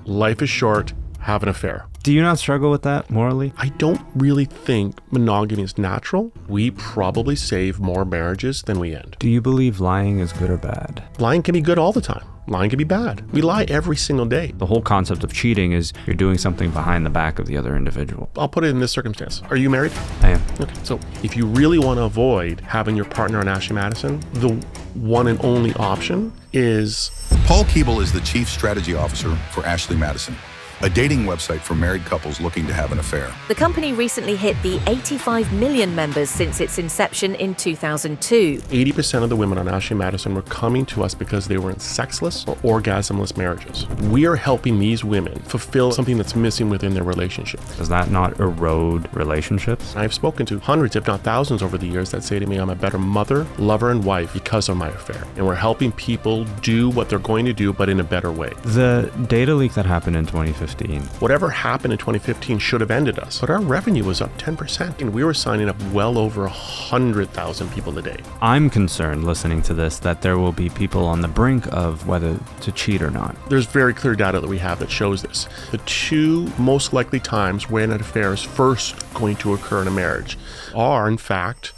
life is short, have an affair. Do you not struggle with that morally? I don't really think monogamy is natural. We probably save more marriages than we end. Do you believe lying is good or bad? Lying can be good all the time. Lying can be bad. We lie every single day. The whole concept of cheating is you're doing something behind the back of the other individual. I'll put it in this circumstance. Are you married? I am. Okay, so if you really want to avoid having your partner on Ashley Madison, the one and only option is... Paul Keeble is the Chief Strategy Officer for Ashley Madison, a dating website for married couples looking to have an affair. The company recently hit the 85 million members since its inception in 2002. 80% of the women on Ashley Madison were coming to us because they were in sexless or orgasmless marriages. We are helping these women fulfill something that's missing within their relationship. Does that not erode relationships? I've spoken to hundreds, if not thousands over the years that say to me, I'm a better mother, lover, and wife because of my affair. And we're helping people do what they're going to do, but in a better way. The data leak that happened in 2015. Whatever happened in 2015 should have ended us, but our revenue was up 10%, and we were signing up well over 100,000 people a day. I'm concerned listening to this that there will be people on the brink of whether to cheat or not. There's very clear data that we have that shows this. The two most likely times when an affair is first going to occur in a marriage are, in fact,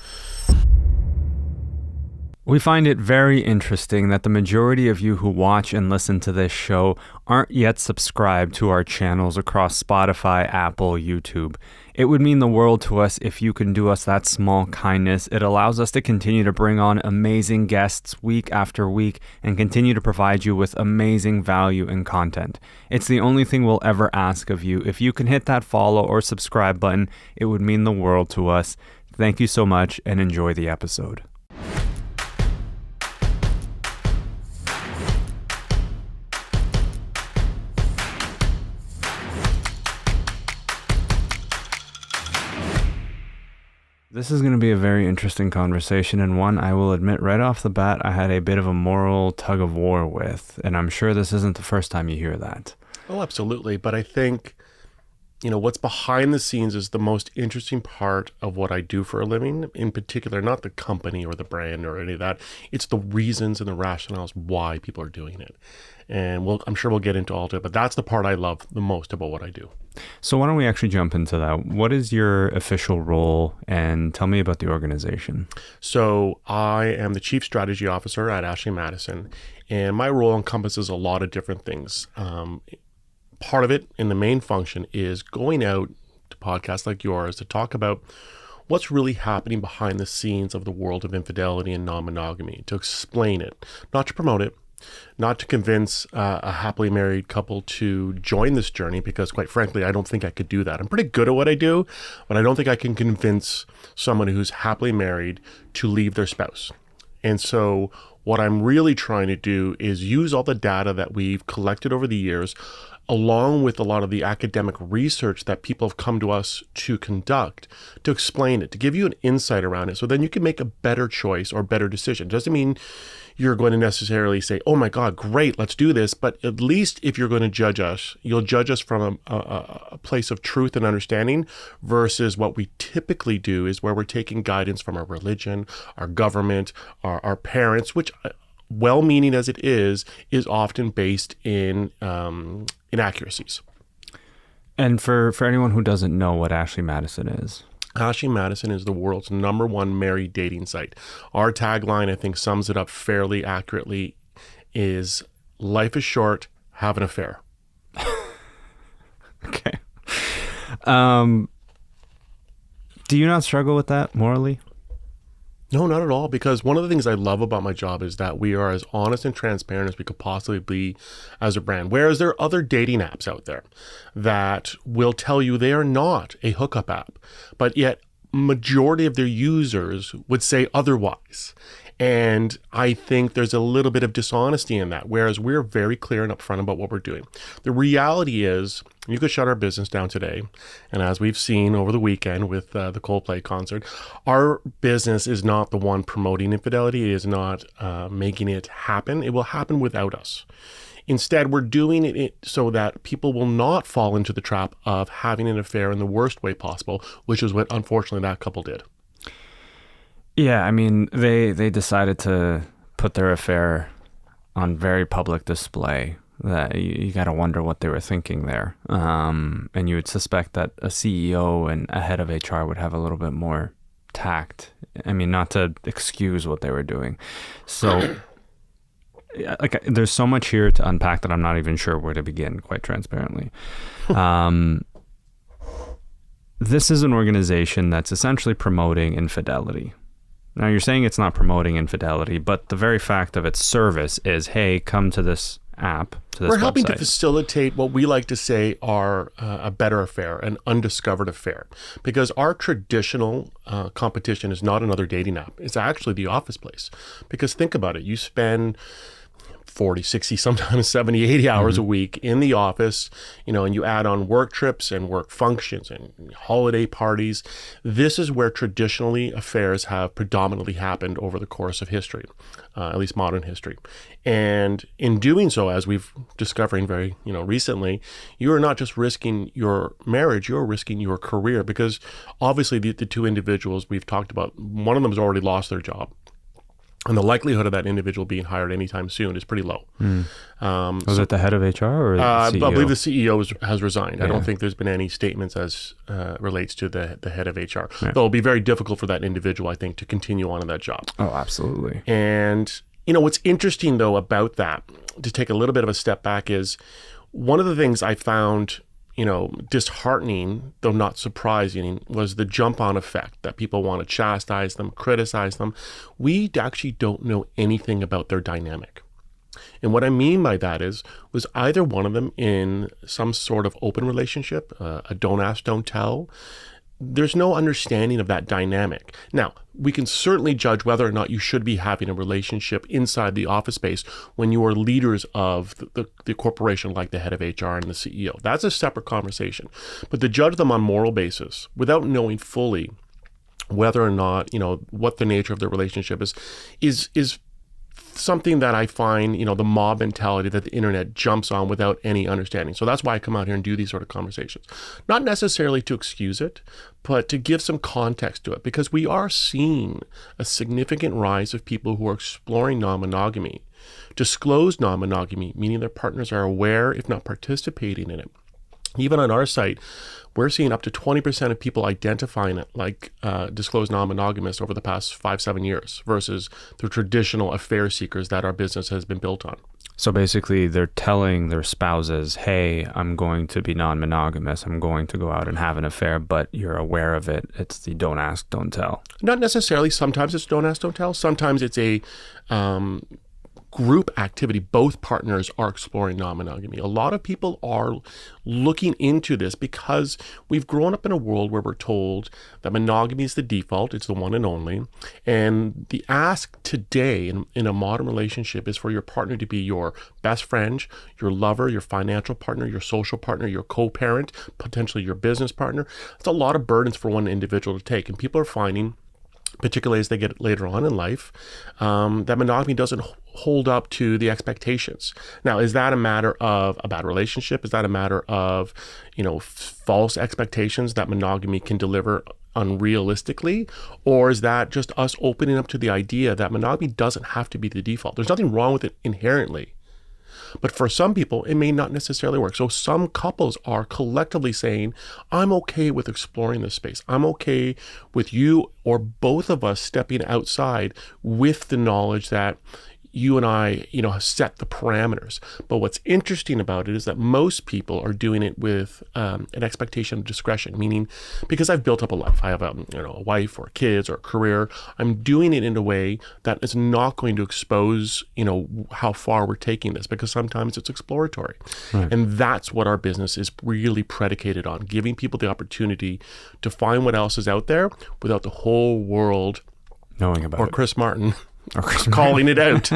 we find it very interesting that the majority of you who watch and listen to this show aren't yet subscribed to our channels across Spotify, Apple, YouTube. It would mean the world to us if you can do us that small kindness. It allows us to continue to bring on amazing guests week after week and continue to provide you with amazing value and content. It's the only thing we'll ever ask of you. If you can hit that follow or subscribe button, it would mean the world to us. Thank you so much and enjoy the episode. This is going to be a very interesting conversation, and one I will admit right off the bat I had a bit of a moral tug of war with, and I'm sure this isn't the first time you hear that. Oh, absolutely. But I think, what's behind the scenes is the most interesting part of what I do for a living, in particular, not the company or the brand or any of that. It's the reasons and the rationales why people are doing it. And I'm sure we'll get into all of it, but that's the part I love the most about what I do. So why don't we actually jump into that? What is your official role, and tell me about the organization? So I am the Chief Strategy Officer at Ashley Madison, and my role encompasses a lot of different things. Part of it, and the main function, is going out to podcasts like yours to talk about what's really happening behind the scenes of the world of infidelity and non-monogamy, to explain it, not to promote it, not to convince a happily married couple to join this journey, because quite frankly, I don't think I could do that. I'm pretty good at what I do, but I don't think I can convince someone who's happily married to leave their spouse. And so what I'm really trying to do is use all the data that we've collected over the years, along with a lot of the academic research that people have come to us to conduct, to explain it, to give you an insight around it, so then you can make a better choice or better decision. Doesn't mean you're going to necessarily say, oh my God, great, let's do this. But at least if you're going to judge us, you'll judge us from a place of truth and understanding, versus what we typically do is where we're taking guidance from our religion, our government, our parents, which, well-meaning as it is often based in inaccuracies. And for anyone who doesn't know what Ashley Madison is. Ashley Madison is the world's #1 married dating site. Our tagline, I think, sums it up fairly accurately, is life is short, have an affair. Okay. Do you not struggle with that morally? No, not at all, because one of the things I love about my job is that we are as honest and transparent as we could possibly be as a brand. Whereas there are other dating apps out there that will tell you they are not a hookup app, but yet majority of their users would say otherwise. And I think there's a little bit of dishonesty in that, whereas we're very clear and upfront about what we're doing. The reality is, you could shut our business down today, and as we've seen over the weekend with the Coldplay concert, our business is not the one promoting infidelity. It is not making it happen. It will happen without us. Instead, we're doing it so that people will not fall into the trap of having an affair in the worst way possible, which is what, unfortunately, that couple did. Yeah, I mean, they decided to put their affair on very public display that you got to wonder what they were thinking there. And you would suspect that a CEO and a head of HR would have a little bit more tact. I mean, not to excuse what they were doing. So like, there's so much here to unpack that I'm not even sure where to begin, quite transparently. This is an organization that's essentially promoting infidelity. Now, you're saying it's not promoting infidelity, but the very fact of its service is, hey, come to this app, to this We're helping website. to facilitate what we like to say are a better affair, an undiscovered affair. Because our traditional competition is not another dating app. It's actually the office place. Because think about it. You spend 40, 60, sometimes 70, 80 hours a week in the office, and you add on work trips and work functions and holiday parties. This is where traditionally affairs have predominantly happened over the course of history, at least modern history. And in doing so, as we've discovering very, recently, you are not just risking your marriage, you're risking your career, because obviously the two individuals we've talked about, one of them has already lost their job. And the likelihood of that individual being hired anytime soon is pretty low. Was it the head of HR or the CEO? I believe the CEO has resigned. Yeah. I don't think there's been any statements as relates to the head of HR. Yeah. Though it'll be very difficult for that individual, I think, to continue on in that job. Oh, absolutely. And, what's interesting, though, about that, to take a little bit of a step back, is one of the things I found disheartening, though not surprising, was the jump-on effect that people want to chastise them, criticize them. We actually don't know anything about their dynamic. And what I mean by that was either one of them in some sort of open relationship, a don't ask, don't tell. There's no understanding of that dynamic. Now, we can certainly judge whether or not you should be having a relationship inside the office space when you are leaders of the corporation, like the head of HR and the CEO. That's a separate conversation. But to judge them on moral basis without knowing fully whether or not, what the nature of the relationship is something that I find, the mob mentality that the internet jumps on without any understanding. So that's why I come out here and do these sort of conversations. Not necessarily to excuse it, but to give some context to it, because we are seeing a significant rise of people who are exploring non-monogamy, disclosed non-monogamy, meaning their partners are aware, if not participating in it. Even on our site, we're seeing up to 20% of people identifying it like disclosed non-monogamous over the past 5-7 years versus the traditional affair seekers that our business has been built on. So basically, they're telling their spouses, hey, I'm going to be non-monogamous. I'm going to go out and have an affair, but you're aware of it. It's the don't ask, don't tell. Not necessarily. Sometimes it's don't ask, don't tell. Sometimes it's a group activity. Both partners are exploring non-monogamy. A lot of people are looking into this because we've grown up in a world where we're told that monogamy is the default, it's the one and only. And the ask today in a modern relationship is for your partner to be your best friend, your lover, your financial partner, your social partner, your co-parent, potentially your business partner. It's a lot of burdens for one individual to take. And people are finding, particularly as they get later on in life, that monogamy doesn't hold up to the expectations. Now, is that a matter of a bad relationship? Is that a matter of, false expectations that monogamy can deliver unrealistically? Or is that just us opening up to the idea that monogamy doesn't have to be the default? There's nothing wrong with it inherently. But for some people, it may not necessarily work. So some couples are collectively saying, I'm okay with exploring this space. I'm okay with you or both of us stepping outside with the knowledge that you and I, have set the parameters. But what's interesting about it is that most people are doing it with an expectation of discretion, meaning because I've built up a life, I have a wife or kids or a career, I'm doing it in a way that is not going to expose, how far we're taking this, because sometimes it's exploratory. Right. And that's what our business is really predicated on, giving people the opportunity to find what else is out there without the whole world knowing about or it. Chris Martin calling it out.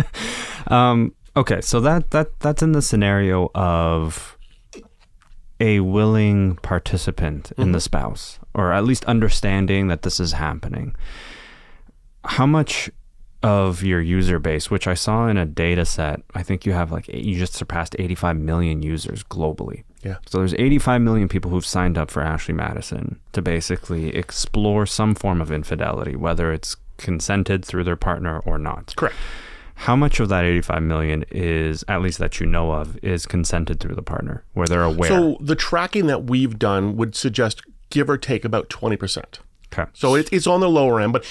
Okay, so that's in the scenario of a willing participant in the spouse, or at least understanding that this is happening. How much of your user base, which I saw in a data set, I think you have you just surpassed 85 million users globally. Yeah. So there's 85 million people who've signed up for Ashley Madison to basically explore some form of infidelity, whether it's consented through their partner or not. Correct. How much of that 85 million is, at least that you know of, is consented through the partner, where they're aware? So the tracking that we've done would suggest, give or take, about 20%. Okay. So it's on the lower end, but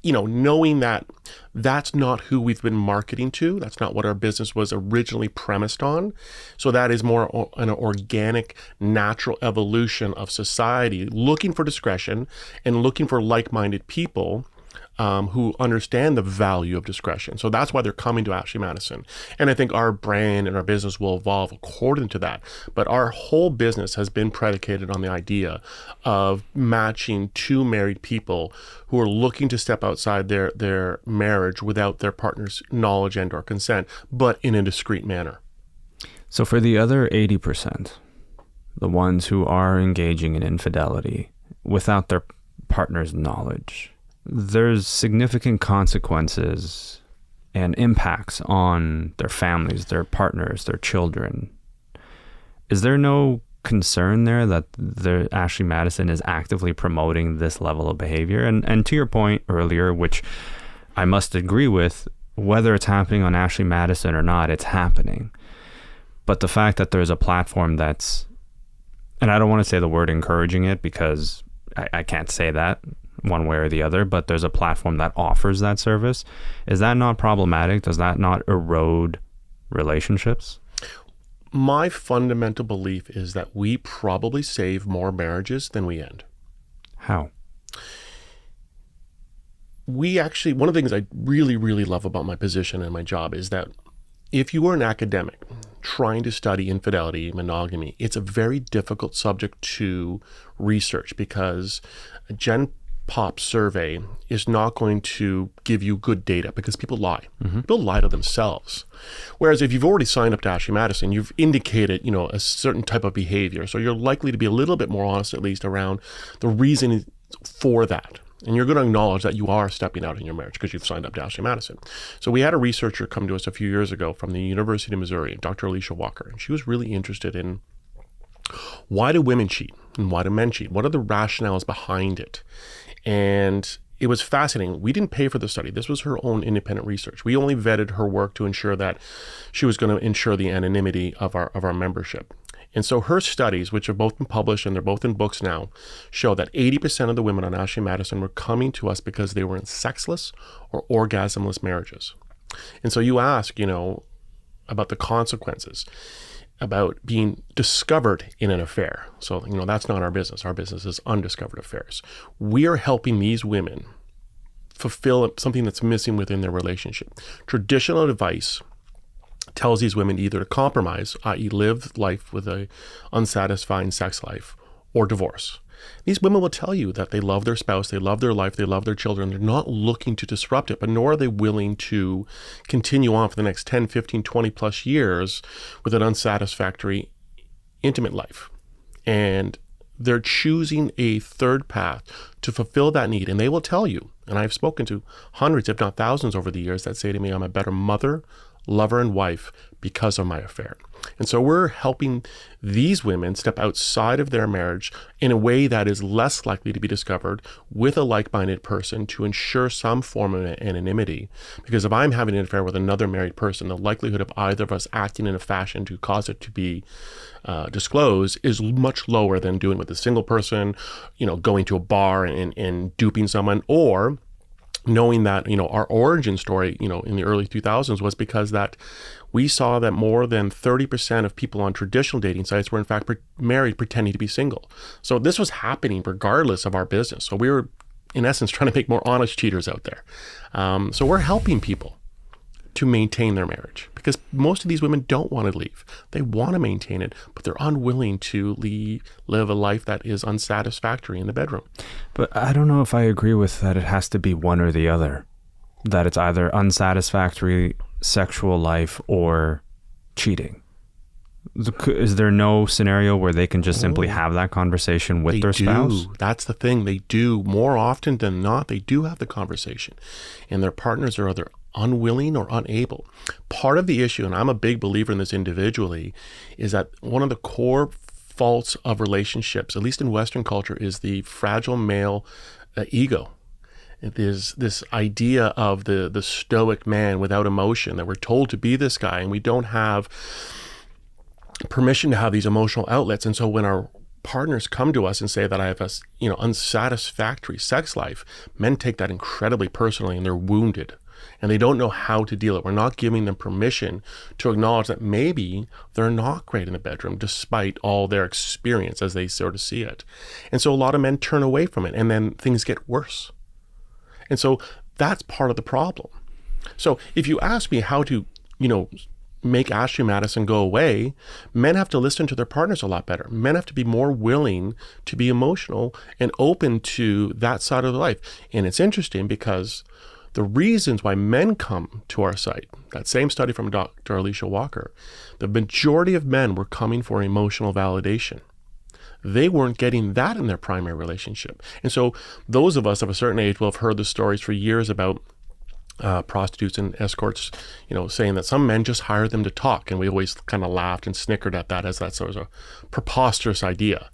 knowing that that's not who we've been marketing to, that's not what our business was originally premised on. So that is more an organic, natural evolution of society, looking for discretion and looking for like-minded people who understand the value of discretion. So that's why they're coming to Ashley Madison. And I think our brand and our business will evolve according to that. But our whole business has been predicated on the idea of matching two married people who are looking to step outside their marriage without their partner's knowledge and or consent, but in a discreet manner. So for the other 80%, the ones who are engaging in infidelity without their partner's knowledge, there's significant consequences and impacts on their families, their partners, their children. Is there no concern there that Ashley Madison is actively promoting this level of behavior? And to your point earlier, which I must agree with, whether it's happening on Ashley Madison or not, it's happening. But the fact that there's a platform that's, and I don't want to say the word encouraging it because I can't say that one way or the other, but there's a platform that offers that service. Is that not problematic? Does that not erode relationships? My fundamental belief is that we probably save more marriages than we end. How? One of the things I really, really love about my position and my job is that if you are an academic trying to study infidelity, monogamy, it's a very difficult subject to research because Gen Pop survey is not going to give you good data because people lie. Mm-hmm. People lie to themselves. Whereas if you've already signed up to Ashley Madison, you've indicated, a certain type of behavior. So you're likely to be a little bit more honest, at least around the reason for that. And you're going to acknowledge that you are stepping out in your marriage because you've signed up to Ashley Madison. So we had a researcher come to us a few years ago from the University of Missouri, Dr. Alicia Walker, and she was really interested in why do women cheat and why do men cheat? What are the rationales behind it? And it was fascinating. We didn't pay for the study. This was her own independent research. We only vetted her work to ensure that she was going to ensure the anonymity of our membership. And so her studies, which have both been published and they're both in books now, show that 80% of the women on Ashley Madison were coming to us because they were in sexless or orgasmless marriages. And so you ask, about the consequences, about being discovered in an affair. So, that's not our business. Our business is undiscovered affairs. We are helping these women fulfill something that's missing within their relationship. Traditional advice tells these women either to compromise, i.e. live life with a unsatisfying sex life, or divorce. These women will tell you that they love their spouse, they love their life, they love their children. They're not looking to disrupt it, but nor are they willing to continue on for the next 10, 15, 20 plus years with an unsatisfactory intimate life. And they're choosing a third path to fulfill that need. And they will tell you, and I've spoken to hundreds, if not thousands over the years that say to me, I'm a better mother, lover, and wife because of my affair. And so we're helping these women step outside of their marriage in a way that is less likely to be discovered with a like-minded person to ensure some form of anonymity. Because if I'm having an affair with another married person, the likelihood of either of us acting in a fashion to cause it to be disclosed is much lower than doing with a single person, going to a bar and duping someone, or knowing that, our origin story, in the early 2000s was because that we saw that more than 30% of people on traditional dating sites were in fact married pretending to be single. So this was happening regardless of our business. So we were, in essence, trying to make more honest cheaters out there. So we're helping people to maintain their marriage because most of these women don't want to leave. They want to maintain it, but they're unwilling to live a life that is unsatisfactory in the bedroom. But I don't know if I agree with that. It has to be one or the other, that it's either unsatisfactory sexual life or cheating. Is there no scenario where they can just simply have that conversation with their spouse? That's the thing. They do. More often than not, they do have the conversation, and their partners are either unwilling or unable. Part of the issue, and I'm a big believer in this individually, is that one of the core faults of relationships, at least in Western culture, is the fragile male ego. There's this idea of the stoic man without emotion, that we're told to be this guy, and we don't have permission to have these emotional outlets. And so when our partners come to us and say that I have a unsatisfactory sex life, men take that incredibly personally, and they're wounded, and they don't know how to deal it. We're not giving them permission to acknowledge that maybe they're not great in the bedroom despite all their experience as they sort of see it. And so a lot of men turn away from it, and then things get worse. And so that's part of the problem. So if you ask me how to, make Ashley Madison go away, men have to listen to their partners a lot better. Men have to be more willing to be emotional and open to that side of their life. And it's interesting because the reasons why men come to our site, that same study from Dr. Alicia Walker, the majority of men were coming for emotional validation. They weren't getting that in their primary relationship. And so those of us of a certain age will have heard the stories for years about prostitutes and escorts, saying that some men just hire them to talk. And we always kind of laughed and snickered at that as that sort of a preposterous idea.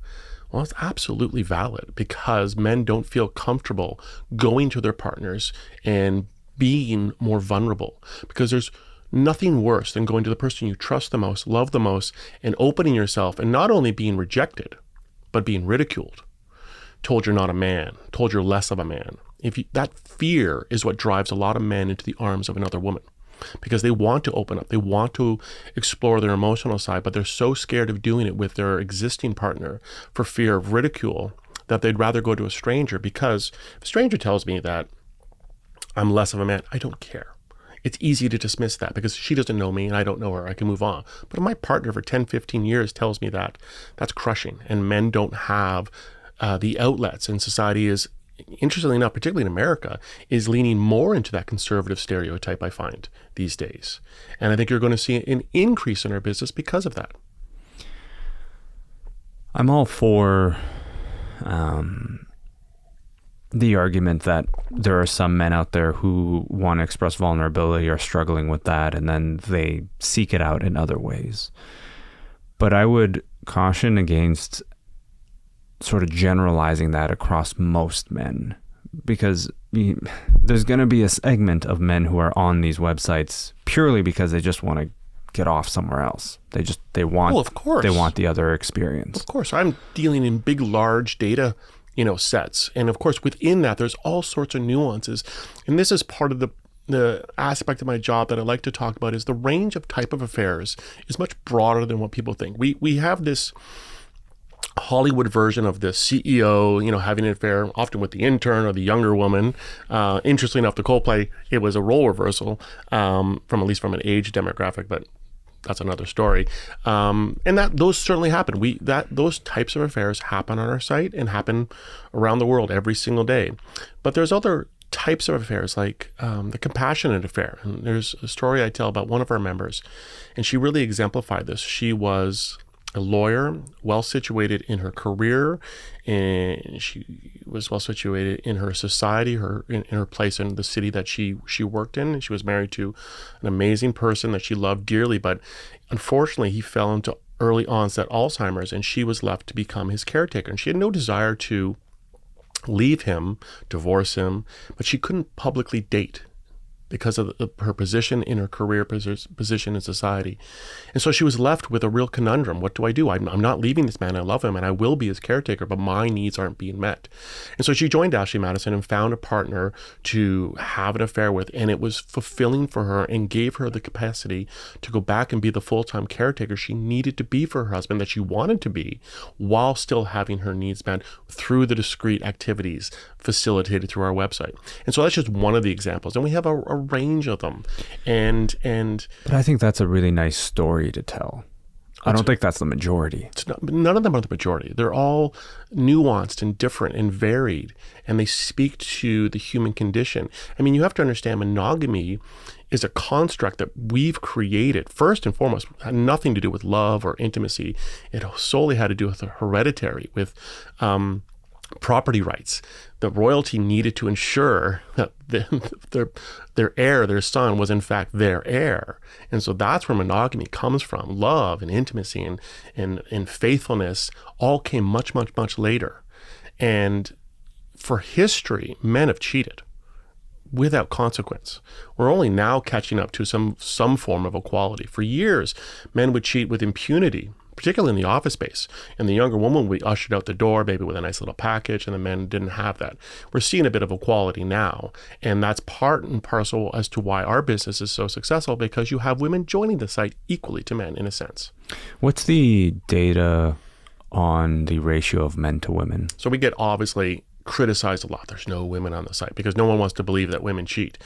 Well, it's absolutely valid, because men don't feel comfortable going to their partners and being more vulnerable, because there's nothing worse than going to the person you trust the most, love the most, and opening yourself, and not only being rejected, but being ridiculed, told you're not a man, told you're less of a man. That fear is what drives a lot of men into the arms of another woman, because they want to open up, they want to explore their emotional side, but they're so scared of doing it with their existing partner for fear of ridicule that they'd rather go to a stranger. Because if a stranger tells me that I'm less of a man, I don't care. It's easy to dismiss that because she doesn't know me and I don't know her. I can move on. But if my partner for 10, 15 years tells me that, that's crushing. And men don't have the outlets, and society is, interestingly enough, particularly in America, is leaning more into that conservative stereotype, I find, these days. And I think you're going to see an increase in our business because of that. I'm all for the argument that there are some men out there who want to express vulnerability, are struggling with that, and then they seek it out in other ways. But I would caution against sort of generalizing that across most men, because there's going to be a segment of men who are on these websites purely because they just want to get off somewhere else. They want, well, of course, they want the other experience. Of course, I'm dealing in big, large data, sets, and of course, within that, there's all sorts of nuances, and this is part of the aspect of my job that I like to talk about. Is the range of type of affairs is much broader than what people think. We have this Hollywood version of the CEO, having an affair, often with the intern or the younger woman. Interestingly enough, the Coldplay, it was a role reversal, from at least from an age demographic, but that's another story. And those certainly happen. Those types of affairs happen on our site and happen around the world every single day. But there's other types of affairs, like the compassionate affair. And there's a story I tell about one of our members, and she really exemplified this. She was a lawyer, well situated in her career, and she was well situated in her society, in her place in the city that she worked in. She was married to an amazing person that she loved dearly, but unfortunately he fell into early onset Alzheimer's, and she was left to become his caretaker. And she had no desire to leave him, divorce him, but she couldn't publicly date because of her position in her career, position in society. And so she was left with a real conundrum. What do I do? I'm not leaving this man. I love him and I will be his caretaker, but my needs aren't being met. And so she joined Ashley Madison and found a partner to have an affair with, and it was fulfilling for her and gave her the capacity to go back and be the full-time caretaker she needed to be for her husband, that she wanted to be, while still having her needs met through the discrete activities facilitated through our website. And so that's just one of the examples. And we have a range of them. And But I think that's a really nice story to tell. I don't think that's the majority. None of them are the majority. They're all nuanced and different and varied, and they speak to the human condition. I mean, you have to understand, monogamy is a construct that we've created. First and foremost, had nothing to do with love or intimacy. It solely had to do with the hereditary, with property rights. The royalty needed to ensure that their heir, their son, was in fact their heir. And so that's where monogamy comes from. Love and intimacy and faithfulness all came much, much, much later. And for history, men have cheated. without consequence. We're only now catching up to some form of equality. For years, men would cheat with impunity, particularly in the office space. And the younger woman would be ushered out the door, maybe with a nice little package, and the men didn't have that. We're seeing a bit of equality now. And that's part and parcel as to why our business is so successful, because you have women joining the site equally to men, in a sense. What's the data on the ratio of men to women? So we get obviously criticized a lot. There's no women on the site because no one wants to believe that women cheat.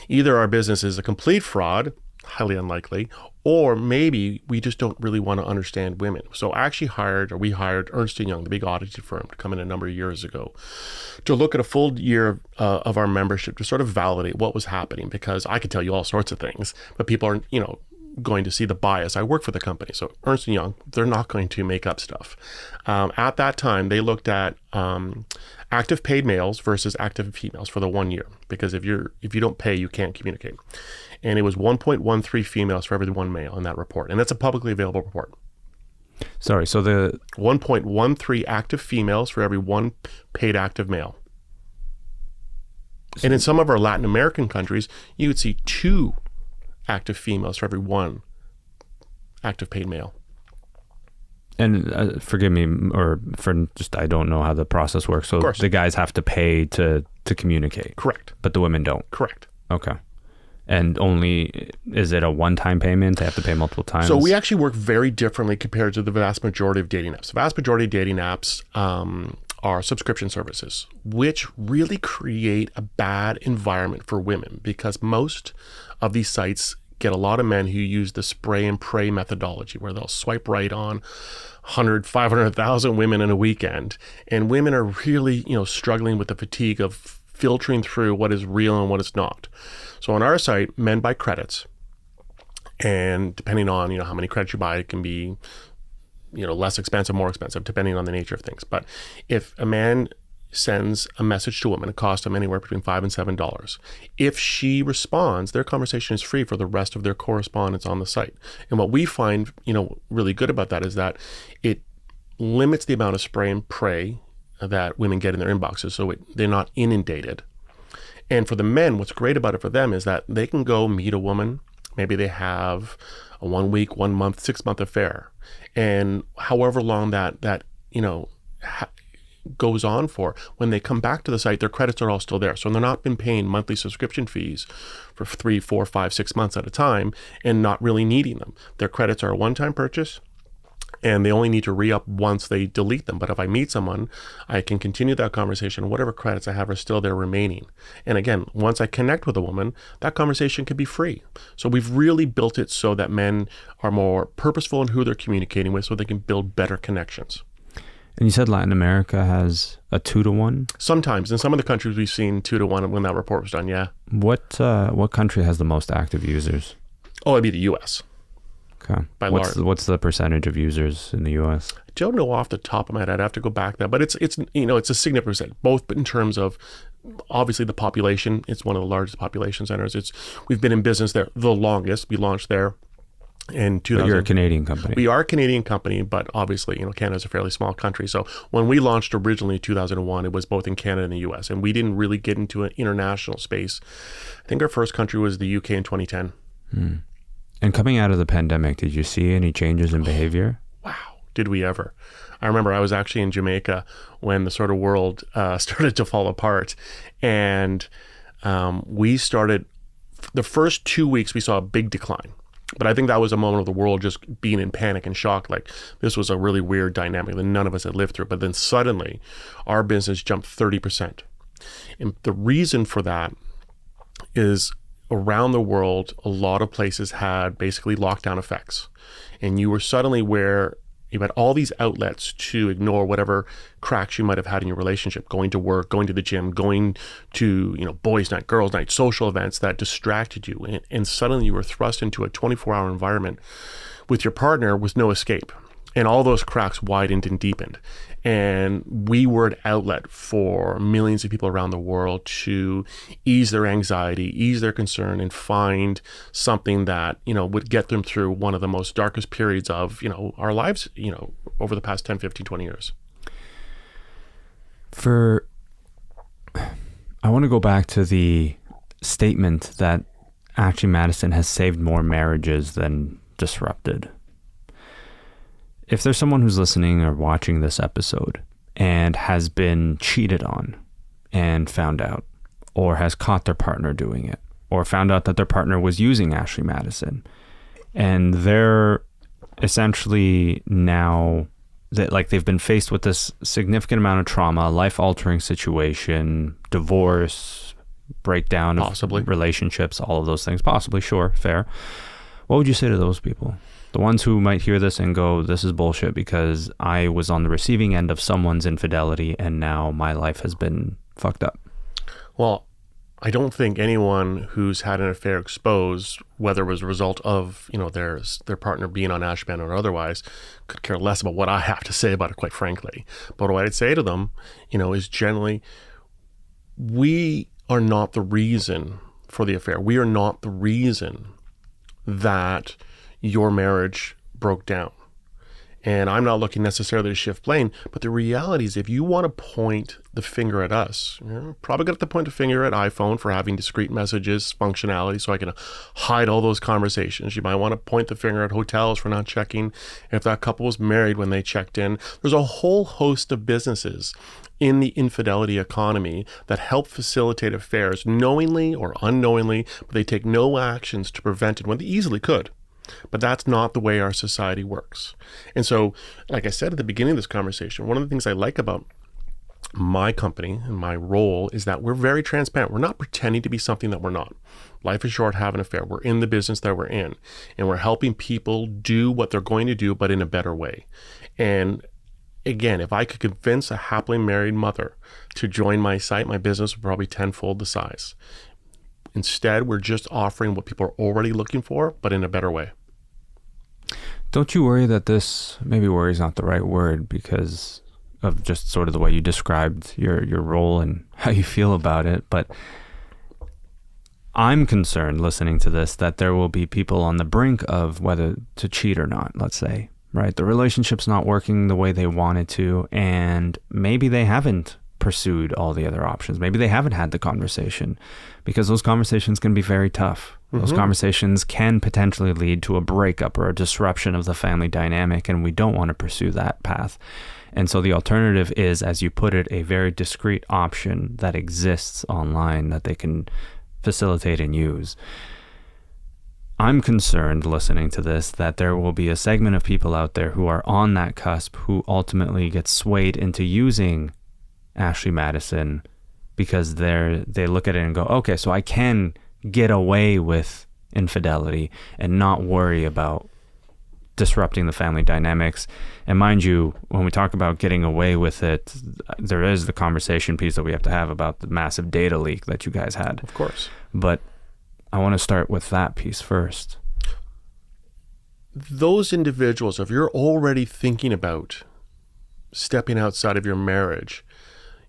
Either our business is a complete fraud, highly unlikely, or maybe we just don't really want to understand women. So we hired Ernst & Young, the big audit firm, to come in a number of years ago to look at a full year of our membership to sort of validate what was happening, because I could tell you all sorts of things, but people are, going to see the bias. I work for the company. So Ernst & Young, they're not going to make up stuff. At that time, they looked at active paid males versus active females for the 1 year, because if you don't pay, you can't communicate. And it was 1.13 females for every one male in that report. And that's a publicly available report. Sorry, so the 1.13 active females for every one paid active male. And in some of our Latin American countries, you would see 2 active females for every one active paid male. And forgive me, or for just, I don't know how the process works. So the guys have to pay to communicate. Correct. But the women don't. Correct. Okay. And is it a one-time payment? They have to pay multiple times? So we actually work very differently compared to the vast majority of dating apps. The vast majority of dating apps are subscription services, which really create a bad environment for women, because most of these sites get a lot of men who use the spray and pray methodology, where they'll swipe right on 100, 500,000 women in a weekend. And women are really, struggling with the fatigue of filtering through what is real and what is not. So on our site, men buy credits. And depending on, how many credits you buy, it can be, less expensive, more expensive, depending on the nature of things. But if a man sends a message to a woman, it costs them anywhere between $5 and $7. If she responds, their conversation is free for the rest of their correspondence on the site. And what we find, really good about that is that it limits the amount of spray and pray that women get in their inboxes, so they're not inundated. And for the men, what's great about it for them is that they can go meet a woman. Maybe they have a 1 week, 1 month, 6 month affair. And however long that goes on for, when they come back to the site, their credits are all still there. So they're not been paying monthly subscription fees for 3, 4, 5, 6 months at a time and not really needing them. Their credits are a one-time purchase, and they only need to re-up once they delete them. But if I meet someone, I can continue that conversation. Whatever credits I have are still there remaining. And again, once I connect with a woman, that conversation can be free. So we've really built it so that men are more purposeful in who they're communicating with, so they can build better connections. And you said Latin America has a 2-to-1? Sometimes. In some of the countries, we've seen 2-to-1 when that report was done, yeah. What country has the most active users? Oh, it'd be the U.S. Okay. What's the percentage of users in the U.S.? I don't know off the top of my head. I'd have to go back there. But it's a significant percent, both in terms of, obviously, the population. It's one of the largest population centers. We've been in business there the longest. We launched there in 2000. But you're a Canadian company. We are a Canadian company, but obviously, Canada's a fairly small country. So when we launched originally in 2001, it was both in Canada and the U.S. And we didn't really get into an international space. I think our first country was the U.K. in 2010. And coming out of the pandemic, did you see any changes in behavior? Wow, did we ever? I remember I was actually in Jamaica when the sort of world started to fall apart. And we started, the first 2 weeks, we saw a big decline. But I think that was a moment of the world just being in panic and shock. Like, this was a really weird dynamic that none of us had lived through. But then suddenly, our business jumped 30%. And the reason for that is, around the world, a lot of places had basically lockdown effects. And you were suddenly where you had all these outlets to ignore whatever cracks you might have had in your relationship, going to work, going to the gym, going to, boys' night, girls' night, social events that distracted you. And suddenly you were thrust into a 24-hour environment with your partner with no escape. And all those cracks widened and deepened. And we were an outlet for millions of people around the world to ease their anxiety, ease their concern, and find something that, would get them through one of the most darkest periods of, our lives, over the past 10, 15, 20 years. I want to go back to the statement that Ashley Madison has saved more marriages than disrupted. If there's someone who's listening or watching this episode and has been cheated on and found out, or has caught their partner doing it, or found out that their partner was using Ashley Madison, and they're essentially now that like they've been faced with this significant amount of trauma, life-altering situation, divorce, breakdown of Possibly. relationships, all of those things, possibly, sure, fair. What would you say to those people? The ones who might hear this and go, this is bullshit because I was on the receiving end of someone's infidelity and now my life has been fucked up. Well, I don't think anyone who's had an affair exposed, whether it was a result of, their partner being on Ashley Madison or otherwise, could care less about what I have to say about it, quite frankly. But what I'd say to them, is generally, we are not the reason for the affair. We are not the reason that your marriage broke down. And I'm not looking necessarily to shift blame, but the reality is if you want to point the finger at us, you're probably going to have to point the finger at iPhone for having discrete messages functionality so I can hide all those conversations. You might want to point the finger at hotels for not checking if that couple was married when they checked in. There's a whole host of businesses in the infidelity economy that help facilitate affairs knowingly or unknowingly, but they take no actions to prevent it when they easily could. But that's not the way our society works. And so, like I said at the beginning of this conversation, one of the things I like about my company and my role is that we're very transparent. We're not pretending to be something that we're not. Life is short, have an affair. We're in the business that we're in, and we're helping people do what they're going to do, but in a better way. And again, if I could convince a happily married mother to join my site, my business would probably tenfold the size. Instead, we're just offering what people are already looking for, but in a better way. Don't you worry that this, maybe worry is not the right word because of just sort of the way you described your role and how you feel about it, but I'm concerned listening to this that there will be people on the brink of whether to cheat or not, let's say, right? The relationship's not working the way they wanted to, and maybe they haven't pursued all the other options. Maybe they haven't had the conversation because those conversations can be very tough. Those conversations can potentially lead to a breakup or a disruption of the family dynamic, and we don't want to pursue that path. And so the alternative is, as you put it, a very discrete option that exists online that they can facilitate and use. I'm concerned listening to this that there will be a segment of people out there who are on that cusp who ultimately get swayed into using Ashley Madison because they look at it and go, okay, so I can get away with infidelity and not worry about disrupting the family dynamics. And mind you, when we talk about getting away with it, there is the conversation piece that we have to have about the massive data leak that you guys had. Of course. But I want to start with that piece first. Those individuals, if you're already thinking about stepping outside of your marriage,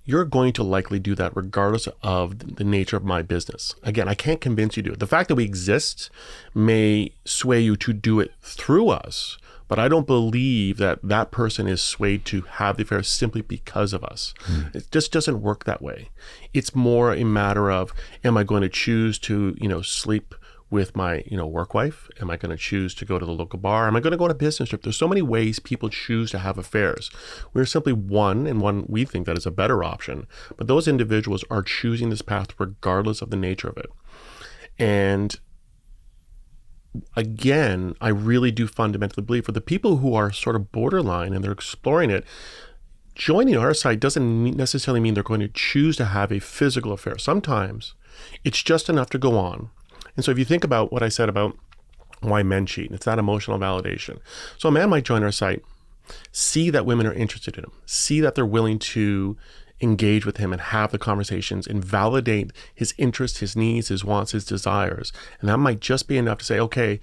you're going to likely do that regardless of the nature of my business. Again, I can't convince you to do it. The fact that we exist may sway you to do it through us, but I don't believe that that person is swayed to have the affair simply because of us. It just doesn't work that way. It's more a matter of, am I going to choose to, sleep with my, work wife? Am I going to choose to go to the local bar? Am I going to go on a business trip? There's so many ways people choose to have affairs. We're simply one we think that is a better option. But those individuals are choosing this path regardless of the nature of it. And again, I really do fundamentally believe for the people who are sort of borderline and they're exploring it, joining our site doesn't necessarily mean they're going to choose to have a physical affair. Sometimes it's just enough to go on. And so if you think about what I said about why men cheat, it's that emotional validation. So a man might join our site, see that women are interested in him, see that they're willing to engage with him and have the conversations and validate his interests, his needs, his wants, his desires. And that might just be enough to say, okay,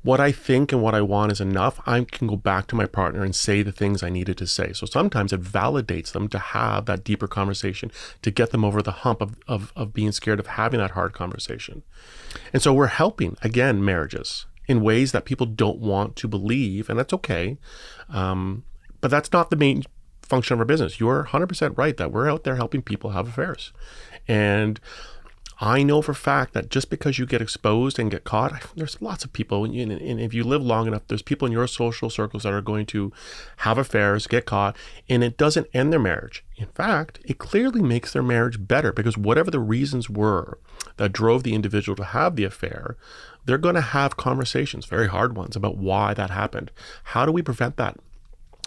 what I think and what I want is enough. I can go back to my partner and say the things I needed to say. So sometimes it validates them to have that deeper conversation, to get them over the hump of being scared of having that hard conversation. And so we're helping, again, marriages in ways that people don't want to believe, and that's okay. But that's not the main function of our business. You're 100% right that we're out there helping people have affairs. And I know for a fact that just because you get exposed and get caught, there's lots of people, and if you live long enough, there's people in your social circles that are going to have affairs, get caught, and it doesn't end their marriage. In fact, it clearly makes their marriage better, because whatever the reasons were that drove the individual to have the affair, they're going to have conversations, very hard ones, about why that happened. How do we prevent that?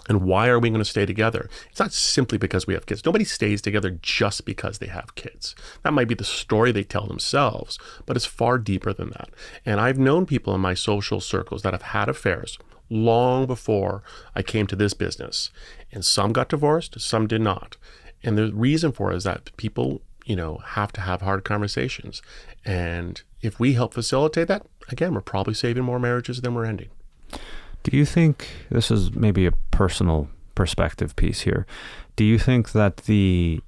And why are we going to stay together? It's not simply because we have kids. Nobody stays together just because they have kids. That might be the story they tell themselves, but it's far deeper than that. And I've known people in my social circles that have had affairs long before I came to this business. And some got divorced, some did not. And the reason for it is that people, have to have hard conversations. And if we help facilitate that, again, we're probably saving more marriages than we're ending. Do you think, this is maybe a personal perspective piece here, do you think that the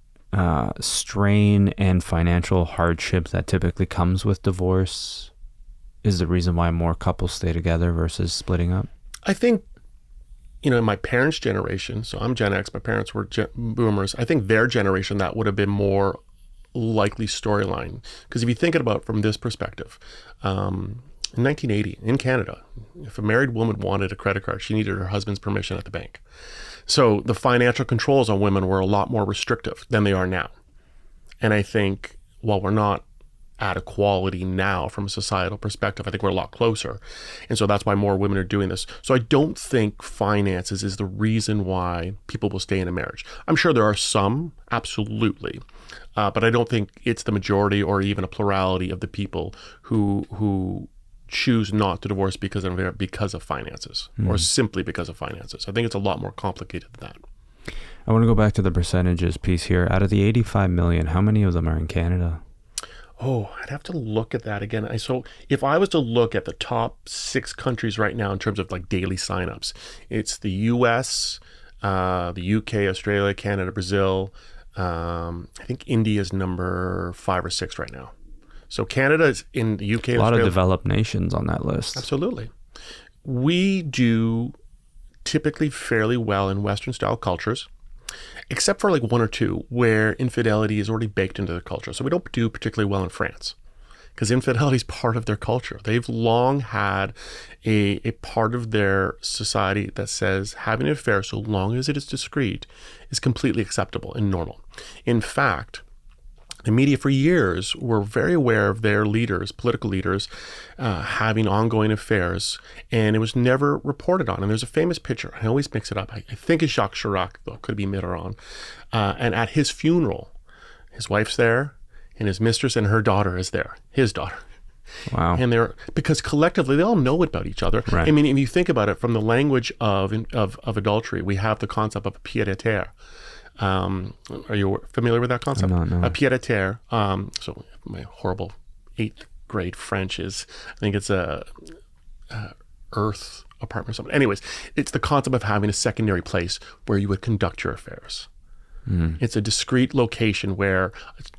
strain and financial hardship that typically comes with divorce is the reason why more couples stay together versus splitting up? I think, in my parents' generation, so I'm Gen X, my parents were boomers, I think their generation, that would have been more likely storyline. Because if you think about it from this perspective, in 1980, in Canada, if a married woman wanted a credit card, she needed her husband's permission at the bank. So the financial controls on women were a lot more restrictive than they are now. And I think while we're not at equality now from a societal perspective, I think we're a lot closer. And so that's why more women are doing this. So I don't think finances is the reason why people will stay in a marriage. I'm sure there are some, absolutely. But I don't think it's the majority or even a plurality of the people who choose not to divorce because of finances, or simply because of finances. I think it's a lot more complicated than that. I want to go back to the percentages piece here. Out of the 85 million, how many of them are in Canada? Oh, I'd have to look at that again. So if I was to look at the top 6 countries right now in terms of like daily signups, it's the US, the UK, Australia, Canada, Brazil. I think India is number 5 or 6 right now. So Canada is in the UK. A lot of developed nations on that list. Absolutely. We do typically fairly well in Western style cultures, except for like 1 or 2 where infidelity is already baked into the culture. So we don't do particularly well in France because infidelity is part of their culture. They've long had a part of their society that says having an affair, so long as it is discreet, is completely acceptable and normal. In fact, the media for years were very aware of their leaders, political leaders, having ongoing affairs, and it was never reported on. And there's a famous picture, I always mix it up, I think it's Jacques Chirac, though, could be Mitterrand. And at his funeral, his wife's there, and his mistress and her daughter is there, his daughter. Wow. And because collectively they all know about each other. Right. I mean, if you think about it from the language of adultery, we have the concept of pied-à-terre. Are you familiar with that concept? No. A pied-à-terre. So my horrible 8th grade French is, I think it's a earth apartment or something. Anyways, it's the concept of having a secondary place where you would conduct your affairs. It's a discrete location where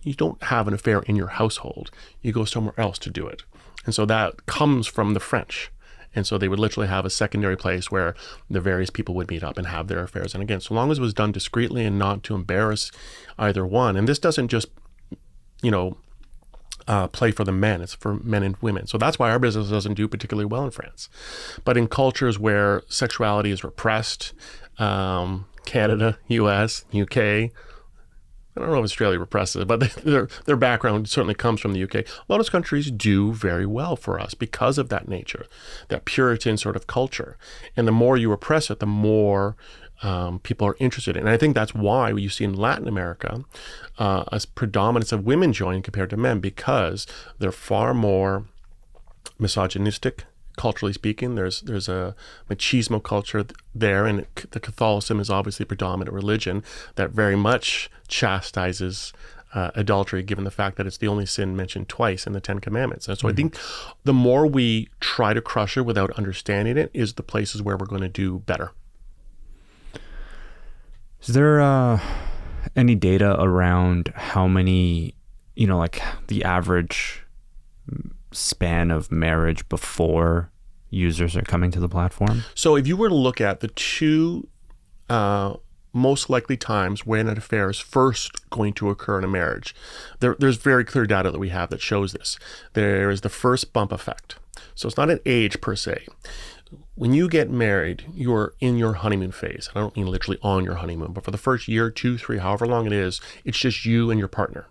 you don't have an affair in your household. You go somewhere else to do it. And so that comes from the French. And so they would literally have a secondary place where the various people would meet up and have their affairs. And again, so long as it was done discreetly and not to embarrass either one. And this doesn't just, play for the men. It's for men and women. So that's why our business doesn't do particularly well in France. But in cultures where sexuality is repressed, Canada, US, UK, I don't know if Australia represses it, but their background certainly comes from the UK. A lot of those countries do very well for us because of that nature, that Puritan sort of culture. And the more you repress it, the more people are interested in. And I think that's why you see in Latin America a predominance of women join compared to men, because they're far more misogynistic. Culturally speaking, there's a machismo culture there, and the Catholicism is obviously a predominant religion that very much chastises adultery, given the fact that it's the only sin mentioned twice in the 10 Commandments. And so I think the more we try to crush it without understanding it is the places where we're going to do better. Is there any data around how many, like the average span of marriage before users are coming to the platform? So if you were to look at the two most likely times when an affair is first going to occur in a marriage. There's very clear data that we have that shows this. There is the first bump effect. So it's not an age per se. When you get married, you're in your honeymoon phase. I don't mean literally on your honeymoon, but for the first year, 2, 3, however long it is, it's just you and your partner.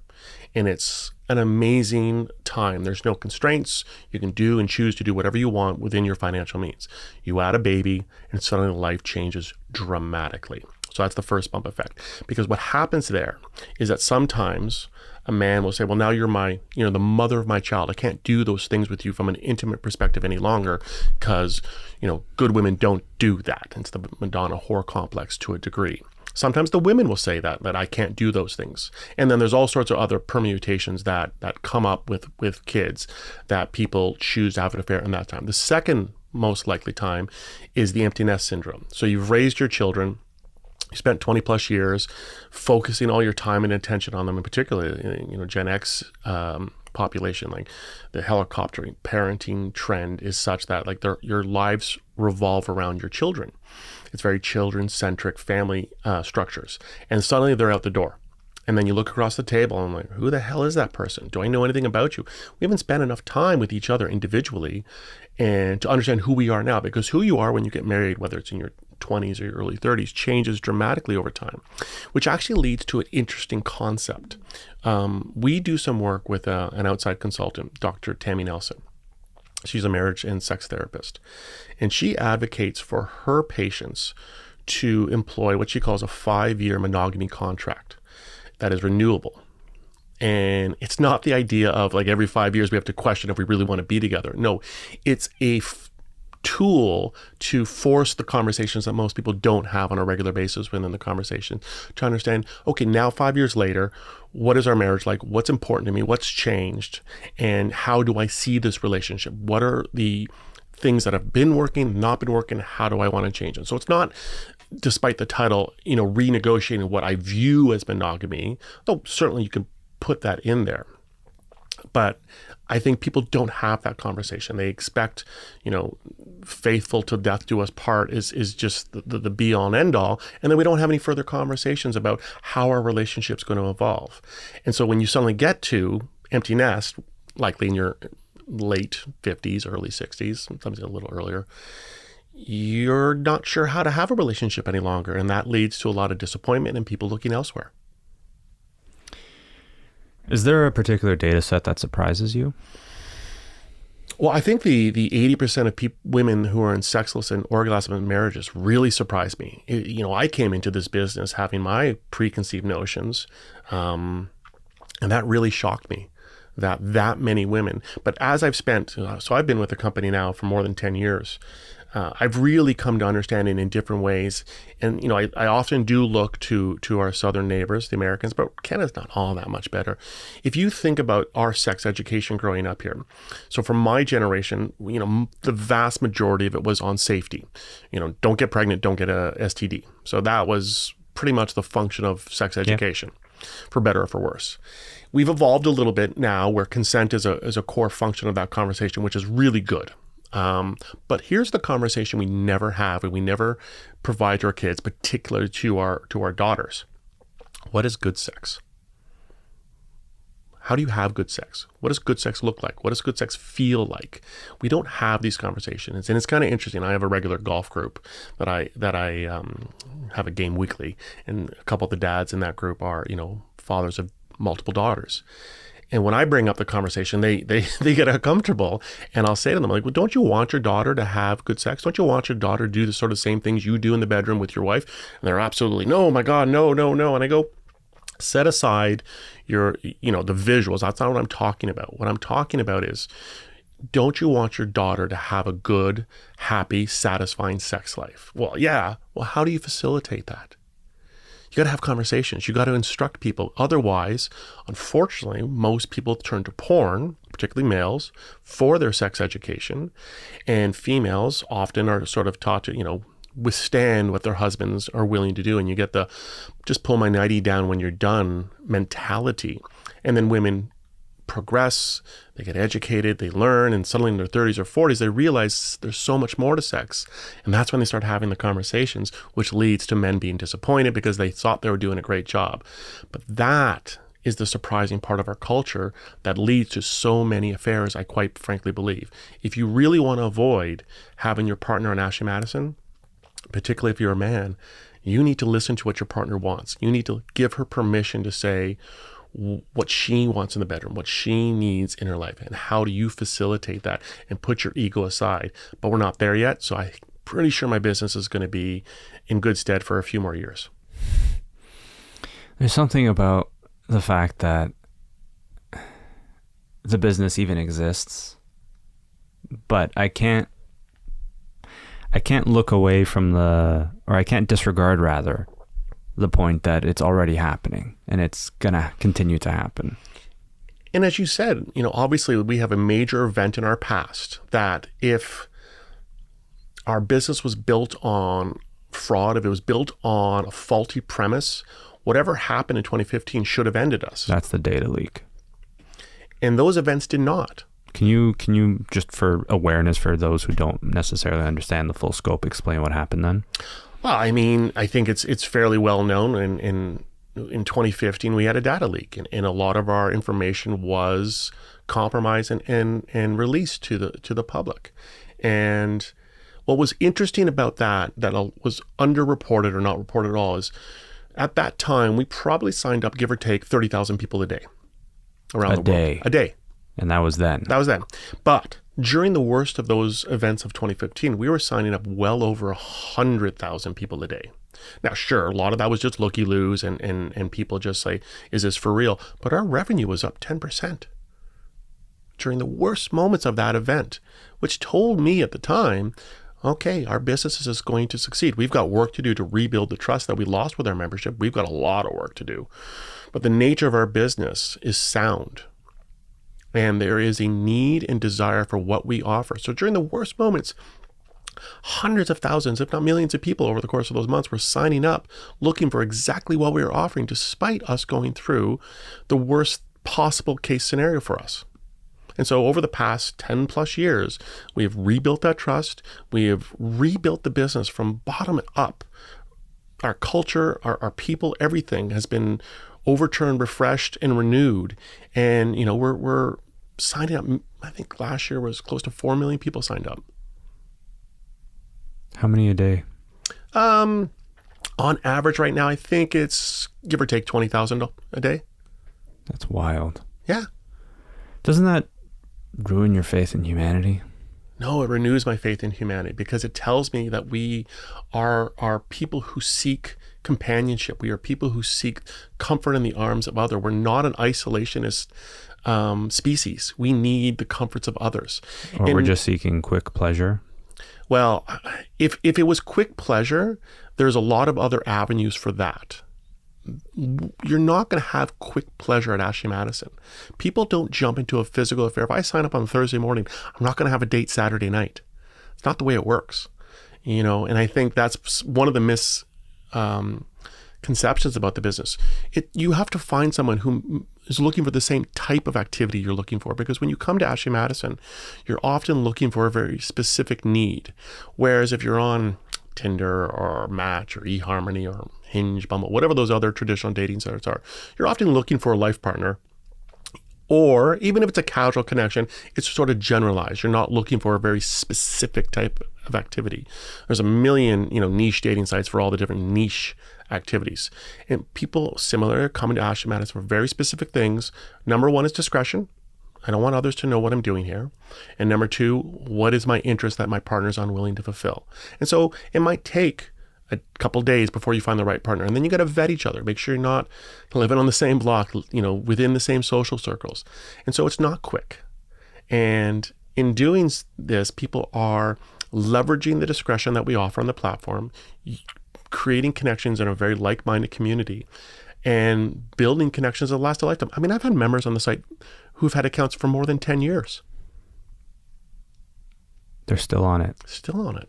And it's an amazing time. There's no constraints. You can do and choose to do whatever you want within your financial means. You add a baby and suddenly life changes dramatically. So that's the first bump effect. Because what happens there is that sometimes a man will say, well, now you're the mother of my child. I can't do those things with you from an intimate perspective any longer because, good women don't do that. It's the Madonna whore complex to a degree. Sometimes the women will say that I can't do those things. And then there's all sorts of other permutations that come up with kids that people choose to have an affair in that time. The second most likely time is the empty nest syndrome. So you've raised your children. You spent 20 plus years focusing all your time and attention on them, in particular, Gen X population, like the helicopter parenting trend is such that like your lives revolve around your children. It's very children-centric family structures. And suddenly they're out the door. And then you look across the table and I'm like, who the hell is that person? Do I know anything about you? We haven't spent enough time with each other individually and to understand who we are now, because who you are when you get married, whether it's in your 20s or your early 30s, changes dramatically over time, which actually leads to an interesting concept. We do some work with an outside consultant, Dr. Tammy Nelson. She's a marriage and sex therapist, and she advocates for her patients to employ what she calls a 5-year monogamy contract that is renewable. And it's not the idea of like every 5 years we have to question if we really want to be together. No, it's a tool to force the conversations that most people don't have on a regular basis within the conversation to understand, okay, now 5 years later, what is our marriage like? What's important to me? What's changed? And how do I see this relationship? What are the things that have been working, not been working? How do I want to change it? So it's not, despite the title, renegotiating what I view as monogamy, though certainly you can put that in there. But I think people don't have that conversation. They expect, faithful till death do us part is just the be all and end all. And then we don't have any further conversations about how our relationship's going to evolve. And so when you suddenly get to empty nest, likely in your late 50s, early 60s, sometimes a little earlier, you're not sure how to have a relationship any longer. And that leads to a lot of disappointment and people looking elsewhere. Is there a particular data set that surprises you? Well, I think the 80% of women who are in sexless and orgasmic marriages really surprised me. I came into this business having my preconceived notions, and that really shocked me, that many women. But as I've spent, so I've been with the company now for more than 10 years, I've really come to understand it in different ways. And, I often do look to our southern neighbors, the Americans, but Canada's not all that much better. If you think about our sex education growing up here, so from my generation, the vast majority of it was on safety. Don't get pregnant, don't get a STD. So that was pretty much the function of sex education, for better or for worse. We've evolved a little bit now where consent is a core function of that conversation, which is really good. But here's the conversation we never have and we never provide to our kids, particularly to our daughters. What is good sex? How do you have good sex? What does good sex look like? What does good sex feel like? We don't have these conversations, and it's kind of interesting. I have a regular golf group that I have a game weekly, and a couple of the dads in that group are fathers of multiple daughters. And when I bring up the conversation, they get uncomfortable. And I'll say to them, like, well, don't you want your daughter to have good sex? Don't you want your daughter to do the sort of same things you do in the bedroom with your wife? And they're absolutely, no, my God, no. And I go, set aside the visuals. That's not what I'm talking about. What I'm talking about is, don't you want your daughter to have a good, happy, satisfying sex life? Well, yeah. Well, how do you facilitate that? You got to have conversations. You got to instruct people. Otherwise, unfortunately, most people turn to porn, particularly males, for their sex education. And females often are sort of taught to, withstand what their husbands are willing to do. And you get the just pull my nightie down when you're done mentality. And then women progress, they get educated, they learn, and suddenly in their 30s or 40s, they realize there's so much more to sex. And that's when they start having the conversations, which leads to men being disappointed because they thought they were doing a great job. But that is the surprising part of our culture that leads to so many affairs, I quite frankly believe. If you really want to avoid having your partner on Ashley Madison, particularly if you're a man, you need to listen to what your partner wants. You need to give her permission to say what she wants in the bedroom, what she needs in her life, and how do you facilitate that and put your ego aside. But we're not there yet, so I'm pretty sure my business is going to be in good stead for a few more years. There's something about the fact that the business even exists, but I can't look away from I can't disregard rather the point that it's already happening and it's gonna continue to happen. And as you said, obviously we have a major event in our past that if our business was built on fraud, if it was built on a faulty premise, whatever happened in 2015 should have ended us. That's the data leak. And those events did not. Can you just for awareness for those who don't necessarily understand the full scope, explain what happened then? Well, I mean, I think it's fairly well known. In 2015, we had a data leak, and a lot of our information was compromised and released to the public. And what was interesting about that was underreported or not reported at all is at that time we probably signed up, give or take, 30,000 people a day around the world. A day. And that was then. But during the worst of those events of 2015, we were signing up well over 100,000 people a day. Now, sure, a lot of that was just looky-loos and people just say, is this for real? But our revenue was up 10% during the worst moments of that event, which told me at the time, okay, our business is going to succeed. We've got work to do to rebuild the trust that we lost with our membership. We've got a lot of work to do. But the nature of our business is sound. And there is a need and desire for what we offer. So during the worst moments, hundreds of thousands, if not millions of people over the course of those months were signing up, looking for exactly what we were offering, despite us going through the worst possible case scenario for us. And so over the past 10 plus years, we have rebuilt that trust. We have rebuilt the business from bottom up. Our culture, our people, everything has been overturned, refreshed, and renewed. And, we're signing up. I think last year was close to 4 million people signed up. How many a day? On average right now, I think it's give or take 20,000 a day. That's wild. Yeah. Doesn't that ruin your faith in humanity? No, it renews my faith in humanity because it tells me that we are people who seek companionship. We are people who seek comfort in the arms of others. We're not an isolationist species. We need the comforts of others. Or we're just seeking quick pleasure? Well, if it was quick pleasure, there's a lot of other avenues for that. You're not going to have quick pleasure at Ashley Madison. People don't jump into a physical affair. If I sign up on Thursday morning, I'm not going to have a date Saturday night. It's not the way it works, and I think that's one of the misconceptions about the business. You have to find someone who is looking for the same type of activity you're looking for, because when you come to Ashley Madison, you're often looking for a very specific need. Whereas if you're on Tinder or Match or eHarmony or Hinge, Bumble, whatever those other traditional dating sites are, you're often looking for a life partner. Or even if it's a casual connection, it's sort of generalized. You're not looking for a very specific type of activity. There's a million, niche dating sites for all the different niche activities. And people similar coming to Ashley Madison for very specific things. Number one is discretion. I don't want others to know what I'm doing here. And number two, what is my interest that my partner is unwilling to fulfill? And so it might take a couple days before you find the right partner. And then you got to vet each other. Make sure you're not living on the same block, within the same social circles. And so it's not quick. And in doing this, people are leveraging the discretion that we offer on the platform, creating connections in a very like-minded community, and building connections that last a lifetime. I mean, I've had members on the site who've had accounts for more than 10 years. They're still on it. Still on it.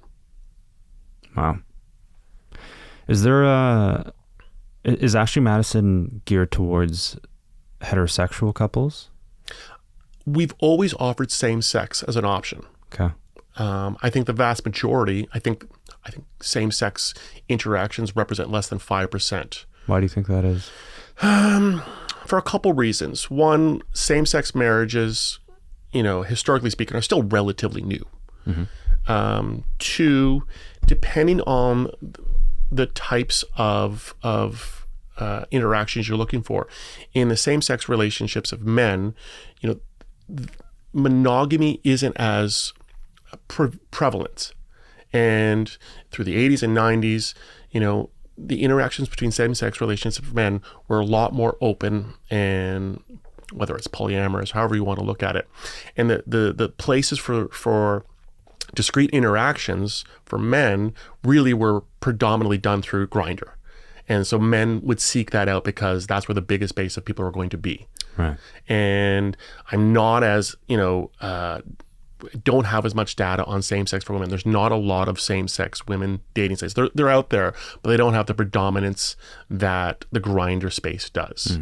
Wow. Is Ashley Madison geared towards heterosexual couples? We've always offered same sex as an option. Okay. I think the vast majority, I think same sex interactions represent less than 5%. Why do you think that is? For a couple reasons. One, same sex marriages, historically speaking, are still relatively new. Two, depending on the types of interactions you're looking for, in the same sex relationships of men, monogamy isn't as prevalent. And through the 80s and 90s, the interactions between same-sex relationships of men were a lot more open, and whether it's polyamorous, however you want to look at it. And the places for discrete interactions for men really were predominantly done through Grindr. And so men would seek that out because that's where the biggest base of people are going to be. Right. And I'm not as, don't have as much data on same-sex for women. There's not a lot of same-sex women dating sites. They're out there, but they don't have the predominance that the Grindr space does.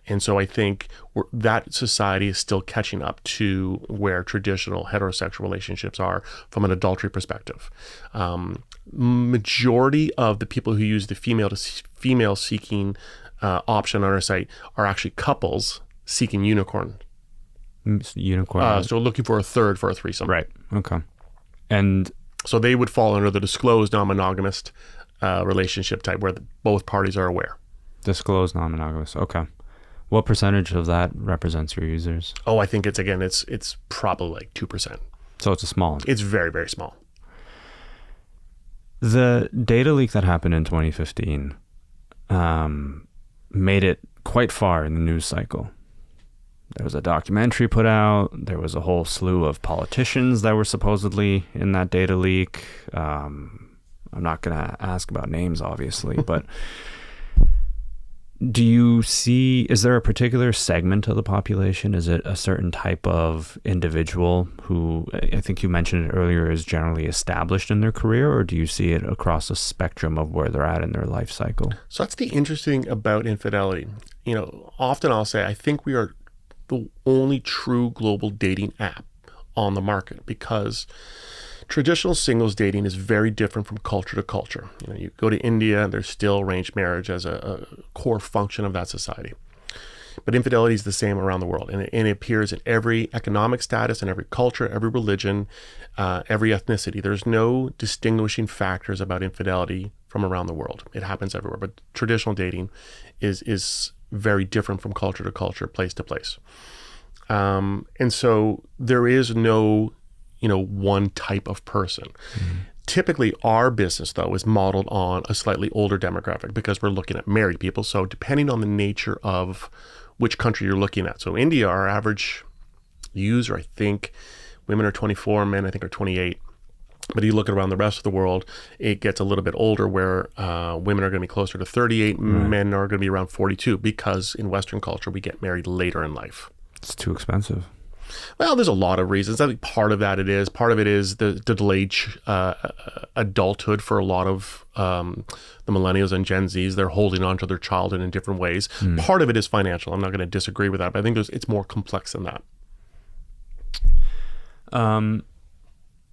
And so I think that society is still catching up to where traditional heterosexual relationships are from an adultery perspective. Majority of the people who use the female seeking option on our site are actually couples seeking unicorn. So looking for a third for a threesome. Right. Okay. And so they would fall under the disclosed non-monogamous relationship type where both parties are aware. Disclosed non-monogamous. Okay. What percentage of that represents your users? Oh, I think it's probably like 2%. So it's a small. It's very, very small. The data leak that happened in 2015 made it quite far in the news cycle. There was a documentary put out. There was a whole slew of politicians that were supposedly in that data leak. I'm not going to ask about names, obviously, but is there a particular segment of the population? Is it a certain type of individual who, I think you mentioned it earlier, is generally established in their career, or do you see it across a spectrum of where they're at in their life cycle? So that's the interesting about infidelity. Often I'll say, I think we are the only true global dating app on the market, because traditional singles dating is very different from culture to culture. You go to India, there's still arranged marriage as a core function of that society. But infidelity is the same around the world, and it appears in every economic status, in every culture, every religion, every ethnicity. There's no distinguishing factors about infidelity from around the world. It happens everywhere, but traditional dating is very different from culture to culture, place to place. And so there is no, one type of person. Typically, our business, though, is modeled on a slightly older demographic because we're looking at married people. So depending on the nature of which country you're looking at. So India, our average user, I think, women are 24, men I think are 28. But you look at around the rest of the world, it gets a little bit older where women are going to be closer to 38, men are going to be around 42, because in Western culture, we get married later in life. It's too expensive. Well, there's a lot of reasons. I think part of that it is. Part of it is the delayed adulthood for a lot of the millennials and Gen Zs. They're holding on to their childhood in different ways. Part of it is financial. I'm not going to disagree with that, but I think it's more complex than that.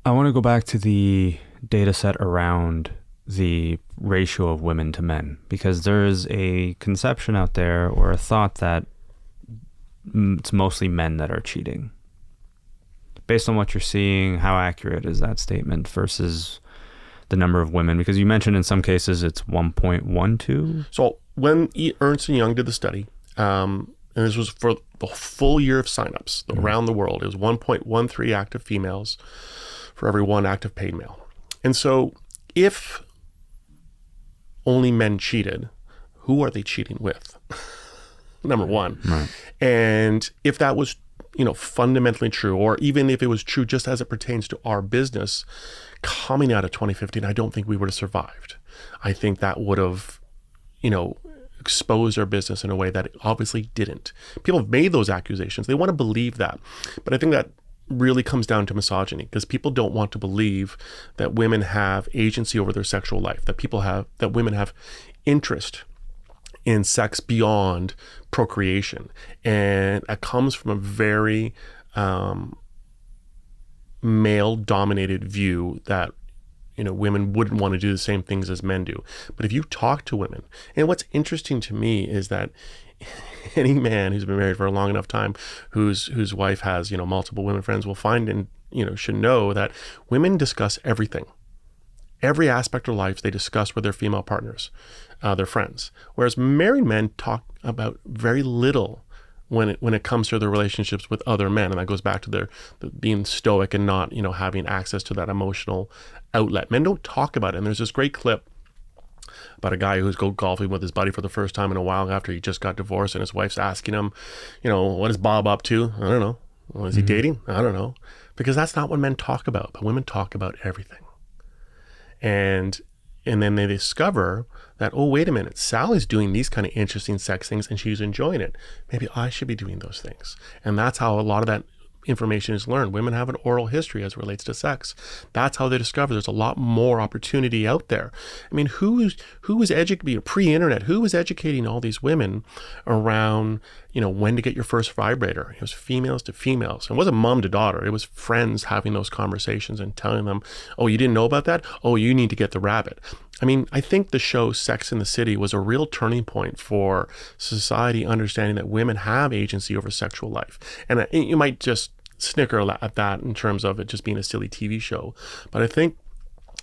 I want to go back to the data set around the ratio of women to men, because there is a conception out there, or a thought, that it's mostly men that are cheating. Based on what you're seeing, how accurate is that statement versus the number of women? Because you mentioned in some cases it's 1.12. So when Ernst & Young did the study, and this was for the full year of signups around the world, it was 1.13 active females for every one active paid male. And so if only men cheated, who are they cheating with? Number one. Right. And if that was, fundamentally true, or even if it was true just as it pertains to our business, coming out of 2015, I don't think we would have survived. I think that would have, exposed our business in a way that it obviously didn't. People have made those accusations. They want to believe that. But I think that really comes down to misogyny, because people don't want to believe that women have agency over their sexual life, that women have interest in sex beyond procreation. And it comes from a very male-dominated view that, women wouldn't want to do the same things as men do. But if you talk to women, and what's interesting to me is that any man who's been married for a long enough time, whose wife has, multiple women friends, will find and, should know that women discuss everything. Every aspect of life they discuss with their female partners, their friends. Whereas married men talk about very little when it comes to their relationships with other men. And that goes back to their being stoic and not, having access to that emotional outlet. Men don't talk about it. And there's this great clip about a guy who's go golfing with his buddy for the first time in a while after he just got divorced, and his wife's asking him, what is Bob up to? I don't know. Well, is he dating? I don't know. Because that's not what men talk about, but women talk about everything. And then they discover that, oh, wait a minute, Sally's doing these kind of interesting sex things and she's enjoying it. Maybe I should be doing those things. And that's how a lot of that information is learned. Women have an oral history as it relates to sex. That's how they discover there's a lot more opportunity out there. I mean, who was educating, pre-internet, who was educating all these women around, when to get your first vibrator? It was females to females. It wasn't mom to daughter. It was friends having those conversations and telling them, oh, you didn't know about that? Oh, you need to get the rabbit. I mean, I think the show Sex and the City was a real turning point for society understanding that women have agency over sexual life. And you might just snicker at that in terms of it just being a silly TV show. But I think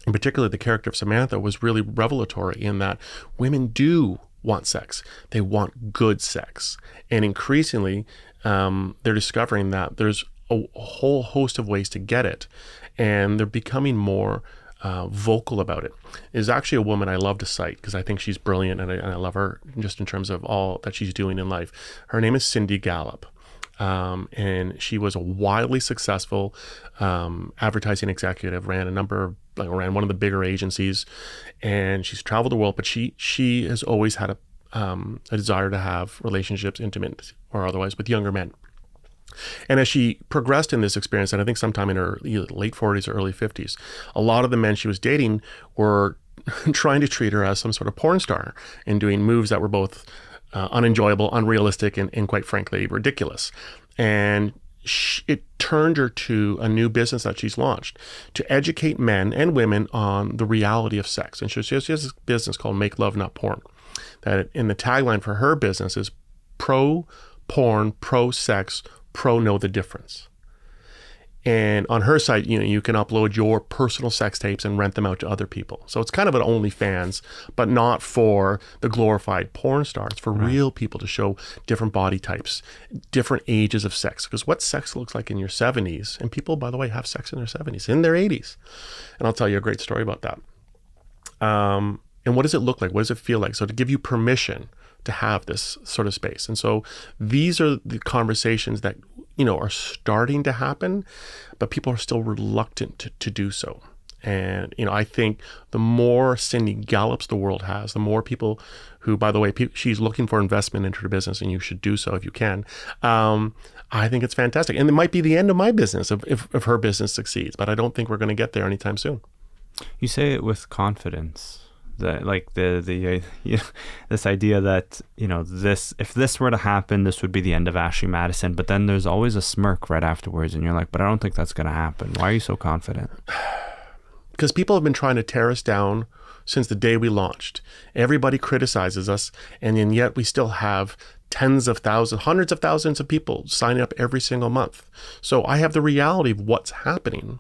in particular the character of Samantha was really revelatory in that women do want sex. They want good sex. And increasingly, they're discovering that there's a whole host of ways to get it. And they're becoming more vocal about it. Is actually a woman I love to cite because I think she's brilliant and I love her just in terms of all that she's doing in life. Her name is Cindy Gallup. And she was a wildly successful advertising executive, ran one of the bigger agencies, and she's traveled the world, but she has always had a desire to have relationships, intimate or otherwise, with younger men. And as she progressed in this experience, and I think sometime in her late 40s or early 50s, a lot of the men she was dating were trying to treat her as some sort of porn star and doing moves that were both unenjoyable, unrealistic, and quite frankly, ridiculous. And it turned her to a new business that she's launched to educate men and women on the reality of sex. And she has this business called Make Love Not Porn. That in the tagline for her business is pro porn, pro sex, pro know the difference. And on her site, you can upload your personal sex tapes and rent them out to other people. So it's kind of an OnlyFans, but not for the glorified porn stars, for real people to show different body types, different ages of sex. Because what sex looks like in your 70s, and people, by the way, have sex in their 70s, in their 80s. And I'll tell you a great story about that. And what does it look like? What does it feel like? So to give you permission to have this sort of space. And so these are the conversations that, are starting to happen, but people are still reluctant to do so. And, I think the more Cindy Gallups the world has, the more people who, by the way, she's looking for investment into her business, and you should do so if you can. I think it's fantastic. And it might be the end of my business if her business succeeds, but I don't think we're going to get there anytime soon. You say it with confidence. That like this idea that if this were to happen, this would be the end of Ashley Madison, but then there's always a smirk right afterwards and you're like, but I don't think that's going to happen. Why are you so confident? Because people have been trying to tear us down since the day we launched. Everybody criticizes us, and then yet we still have tens of thousands, hundreds of thousands of people signing up every single month. So I have the reality of what's happening.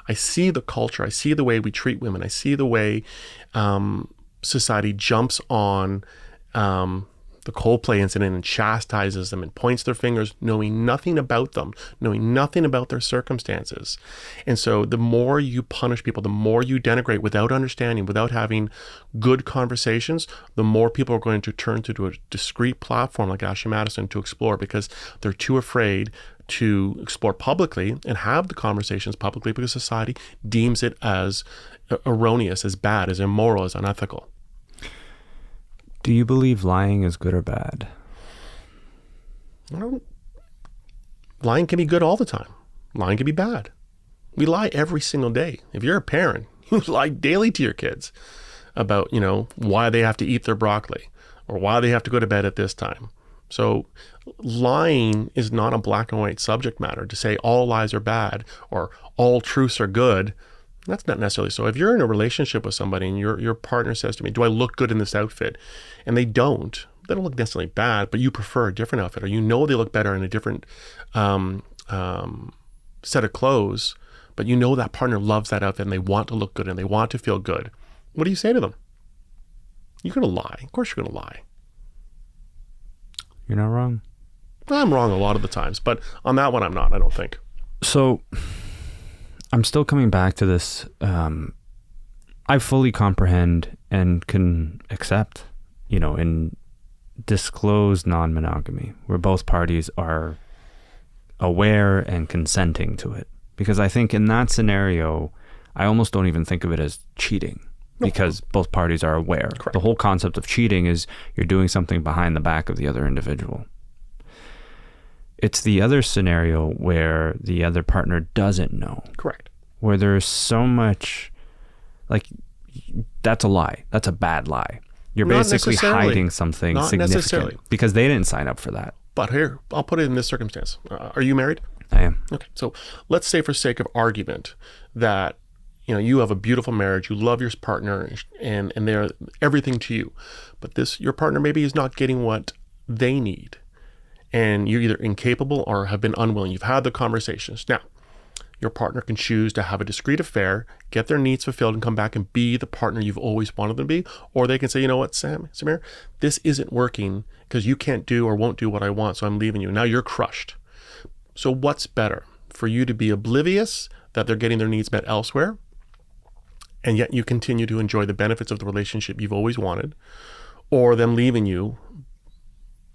I see the culture. I see the way we treat women. I see the way society jumps on the Coldplay incident and chastises them and points their fingers, knowing nothing about them, knowing nothing about their circumstances. And so the more you punish people, the more you denigrate without understanding, without having good conversations, the more people are going to turn to a discrete platform like Ashley Madison to explore, because they're too afraid to explore publicly and have the conversations publicly because society deems it as erroneous, as bad, as immoral, as unethical. Do you believe lying is good or bad? Lying can be good all the time. Lying can be bad. We lie every single day. If you're a parent, you lie daily to your kids about, why they have to eat their broccoli, or why they have to go to bed at this time. So lying is not a black and white subject matter. To say all lies are bad or all truths are good, that's not necessarily so. If you're in a relationship with somebody and your partner says to me, do I look good in this outfit? And they don't look necessarily bad, but you prefer a different outfit, or you know they look better in a different set of clothes, but you know that partner loves that outfit and they want to look good and they want to feel good. What do you say to them? You're going to lie. Of course you're going to lie. You're not wrong. I'm wrong a lot of the times, but on that one I'm not, I don't think. So I'm still coming back to this. I fully comprehend and can accept, in disclosed non-monogamy, where both parties are aware and consenting to it. Because I think in that scenario, I almost don't even think of it as cheating, because both parties are aware. Correct. The whole concept of cheating is you're doing something behind the back of the other individual. It's the other scenario where the other partner doesn't know. Correct. Where there's so much, that's a lie. That's a bad lie. You're Not basically necessarily. hiding something Not significant necessarily. because they didn't sign up for that. But here, I'll put it in this circumstance. Are you married? I am. Okay, so let's say for sake of argument that you have a beautiful marriage, you love your partner, and they're everything to you, but your partner maybe is not getting what they need, and you're either incapable or have been unwilling. You've had the conversations. Now, your partner can choose to have a discreet affair, get their needs fulfilled, and come back and be the partner you've always wanted them to be, or they can say, you know what, Samir, this isn't working because you can't do or won't do what I want, so I'm leaving you. Now you're crushed. So what's better? For you to be oblivious that they're getting their needs met elsewhere, and yet you continue to enjoy the benefits of the relationship you've always wanted, or them leaving you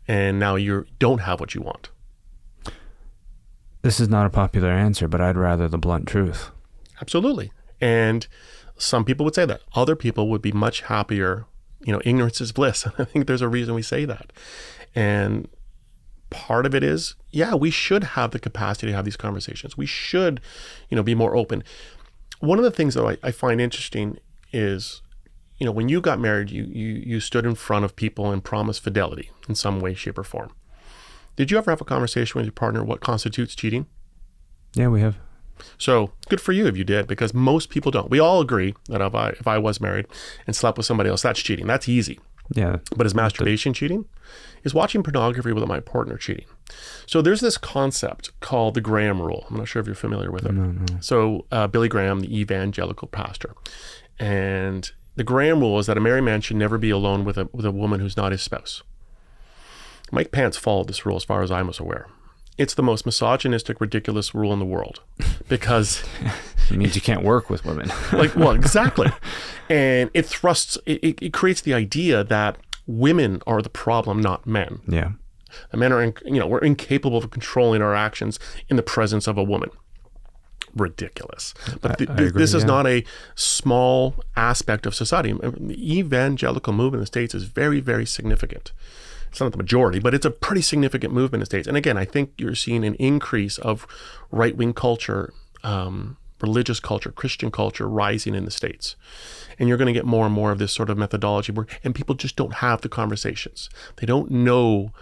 and now you don't have what you want? This is not a popular answer, but I'd rather the blunt truth. Absolutely. And some people would say that. Other people would be much happier. Ignorance is bliss. I think there's a reason we say that. And part of it is, we should have the capacity to have these conversations. We should, be more open. One of the things that I find interesting is, when you got married, you stood in front of people and promised fidelity in some way, shape, or form. Did you ever have a conversation with your partner what constitutes cheating? Yeah, we have. So good for you if you did, because most people don't. We all agree that if I was married and slept with somebody else, that's cheating. That's easy. Yeah. But is masturbation cheating? Is watching pornography with my partner cheating? So there's this concept called the Graham rule. I'm not sure if you're familiar with it. No. So Billy Graham, the evangelical pastor, and the Graham rule is that a married man should never be alone with a woman who's not his spouse. Mike Pence followed this rule as far as I was aware. It's the most misogynistic, ridiculous rule in the world because it means you can't work with women. Exactly. And it creates the idea that women are the problem, not men. Yeah. The men are, we're incapable of controlling our actions in the presence of a woman. Ridiculous. But I agree, this is not a small aspect of society. The evangelical movement in the States is very, very significant. It's not the majority, but it's a pretty significant movement in the States. And again, I think you're seeing an increase of right-wing culture, religious culture, Christian culture rising in the States. And you're going to get more and more of this sort of methodology and people just don't have the conversations. They don't know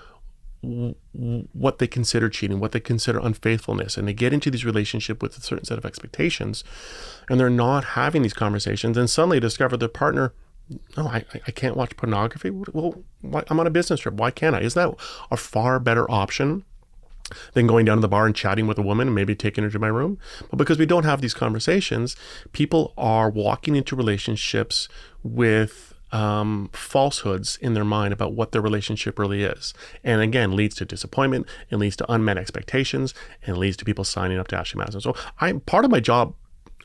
what they consider cheating, what they consider unfaithfulness. And they get into these relationships with a certain set of expectations and they're not having these conversations. And suddenly discover their partner, no, I can't watch pornography. Well, I'm on a business trip. Why can't I? Isn't that a far better option than going down to the bar and chatting with a woman and maybe taking her to my room? But because we don't have these conversations, people are walking into relationships with falsehoods in their mind about what their relationship really is. And again, leads to disappointment, it leads to unmet expectations, and it leads to people signing up to Ashley Madison. So part of my job,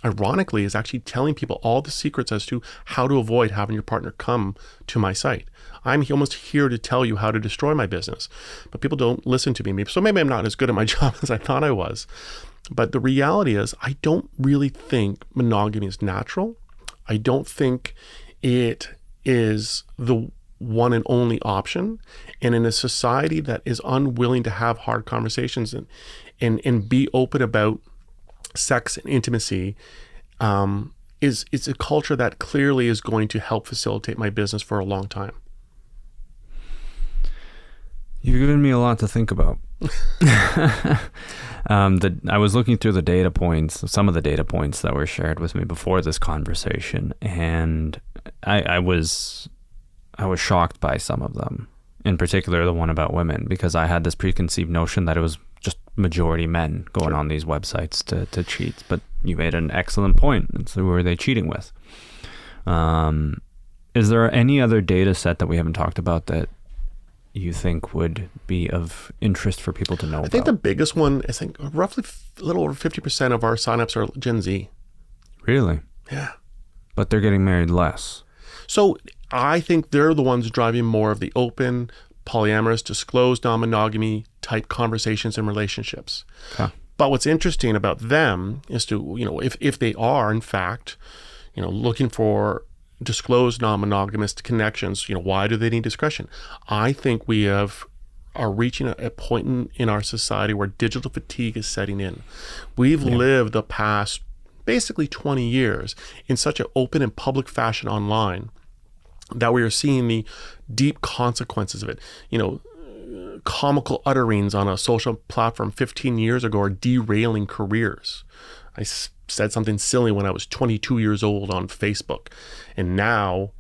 ironically, is actually telling people all the secrets as to how to avoid having your partner come to my site. I'm almost here to tell you how to destroy my business, but people don't listen to me. So maybe I'm not as good at my job as I thought I was. But the reality is, I don't really think monogamy is natural. I don't think it is the one and only option. And in a society that is unwilling to have hard conversations and be open about sex and intimacy, it's a culture that clearly is going to help facilitate my business for a long time. You've given me a lot to think about. I was looking through the data points, some of the data points that were shared with me before this conversation, and I was shocked by some of them. In particular, the one about women, because I had this preconceived notion that it was just majority men going on these websites to cheat. But you made an excellent point. It's who are they cheating with? Is there any other data set that we haven't talked about that you think would be of interest for people to know about? I think the biggest one is roughly a little over 50% of our signups are Gen Z. Really? Yeah. But they're getting married less. So I think they're the ones driving more of the open, polyamorous, disclosed non-monogamy type conversations and relationships. Okay. But what's interesting about them is to, if they are in fact, looking for disclosed non-monogamous connections, why do they need discretion? I think we are reaching a point in our society where digital fatigue is setting in. We've lived the past basically 20 years in such an open and public fashion online that we are seeing the deep consequences of it. Comical utterings on a social platform 15 years ago are derailing careers. I said something silly when I was 22 years old on Facebook, and now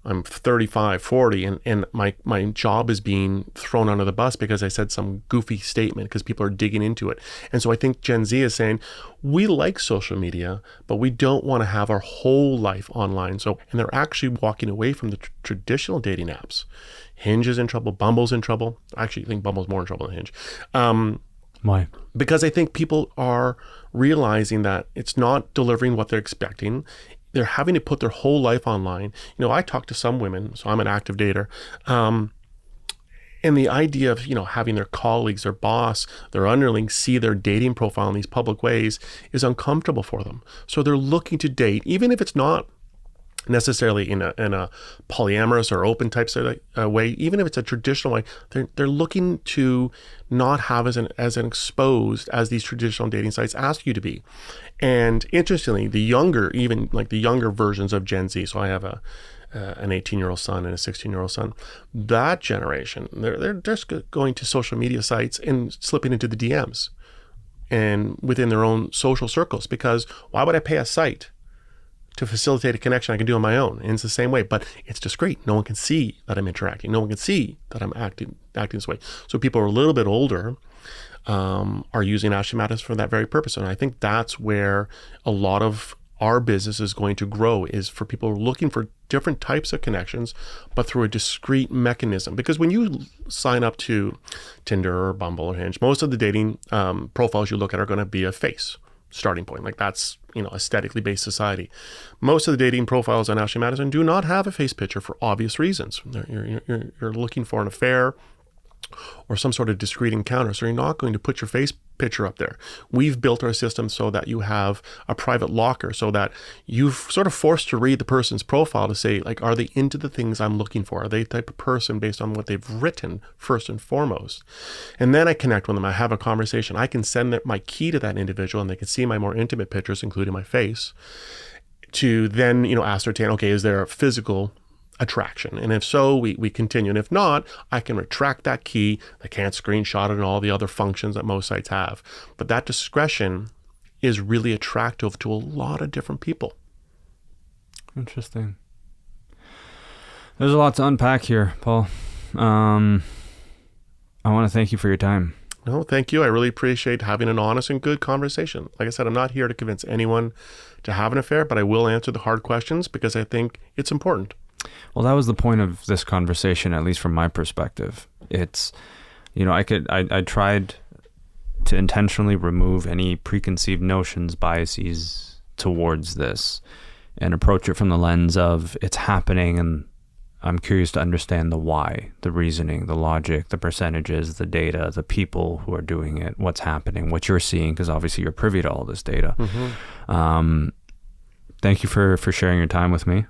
I'm 35, 40, and my job is being thrown under the bus because I said some goofy statement because people are digging into it. And so I think Gen Z is saying, we like social media, but we don't want to have our whole life online. And they're actually walking away from the traditional dating apps. Hinge is in trouble. Bumble's in trouble. I actually think Bumble's more in trouble than Hinge. Why? Because I think people are realizing that it's not delivering what they're expecting. They're having to put their whole life online. I talk to some women, so I'm an active dater. And the idea of, having their colleagues, their boss, their underlings see their dating profile in these public ways is uncomfortable for them. So they're looking to date, even if it's not necessarily in a polyamorous or open type way, even if it's a traditional way, they're looking to not have as an exposed as these traditional dating sites ask you to be. And interestingly, the younger versions of Gen Z, so I have an 18-year-old son and a 16-year-old son, that generation, they're just going to social media sites and slipping into the DMs and within their own social circles, because why would I pay a site to facilitate a connection I can do on my own? And it's the same way, but it's discreet. No one can see that I'm interacting. No one can see that I'm acting this way. So people who are a little bit older are using Ashley Madison for that very purpose. And I think that's where a lot of our business is going to grow, is for people who are looking for different types of connections, but through a discrete mechanism. Because when you sign up to Tinder or Bumble or Hinge, most of the dating profiles you look at are going to be a face starting point. Like that's, aesthetically based society. Most of the dating profiles on Ashley Madison do not have a face picture for obvious reasons. You're looking for an affair or some sort of discrete encounter, so you're not going to put your face picture up there. We've built our system so that you have a private locker, so that you've sort of forced to read the person's profile to say, like, are they into the things I'm looking for? Are they the type of person based on what they've written first and foremost? And then I connect with them. I have a conversation. I can send my key to that individual, and they can see my more intimate pictures, including my face, to then, ascertain, okay, is there a physical attraction? And if so, we continue. And if not, I can retract that key. I can't screenshot it and all the other functions that most sites have. But that discretion is really attractive to a lot of different people. Interesting. There's a lot to unpack here, Paul. I want to thank you for your time. No, thank you. I really appreciate having an honest and good conversation. Like I said, I'm not here to convince anyone to have an affair, but I will answer the hard questions because I think it's important. Well, that was the point of this conversation, at least from my perspective. It's, I tried to intentionally remove any preconceived notions, biases towards this, and approach it from the lens of it's happening, and I'm curious to understand the why, the reasoning, the logic, the percentages, the data, the people who are doing it, what's happening, what you're seeing, because obviously you're privy to all this data. Mm-hmm. Thank you for sharing your time with me.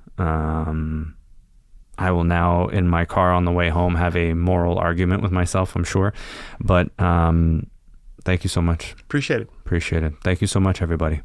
I will now, in my car on the way home, have a moral argument with myself, I'm sure. But thank you so much. Appreciate it. Thank you so much, everybody.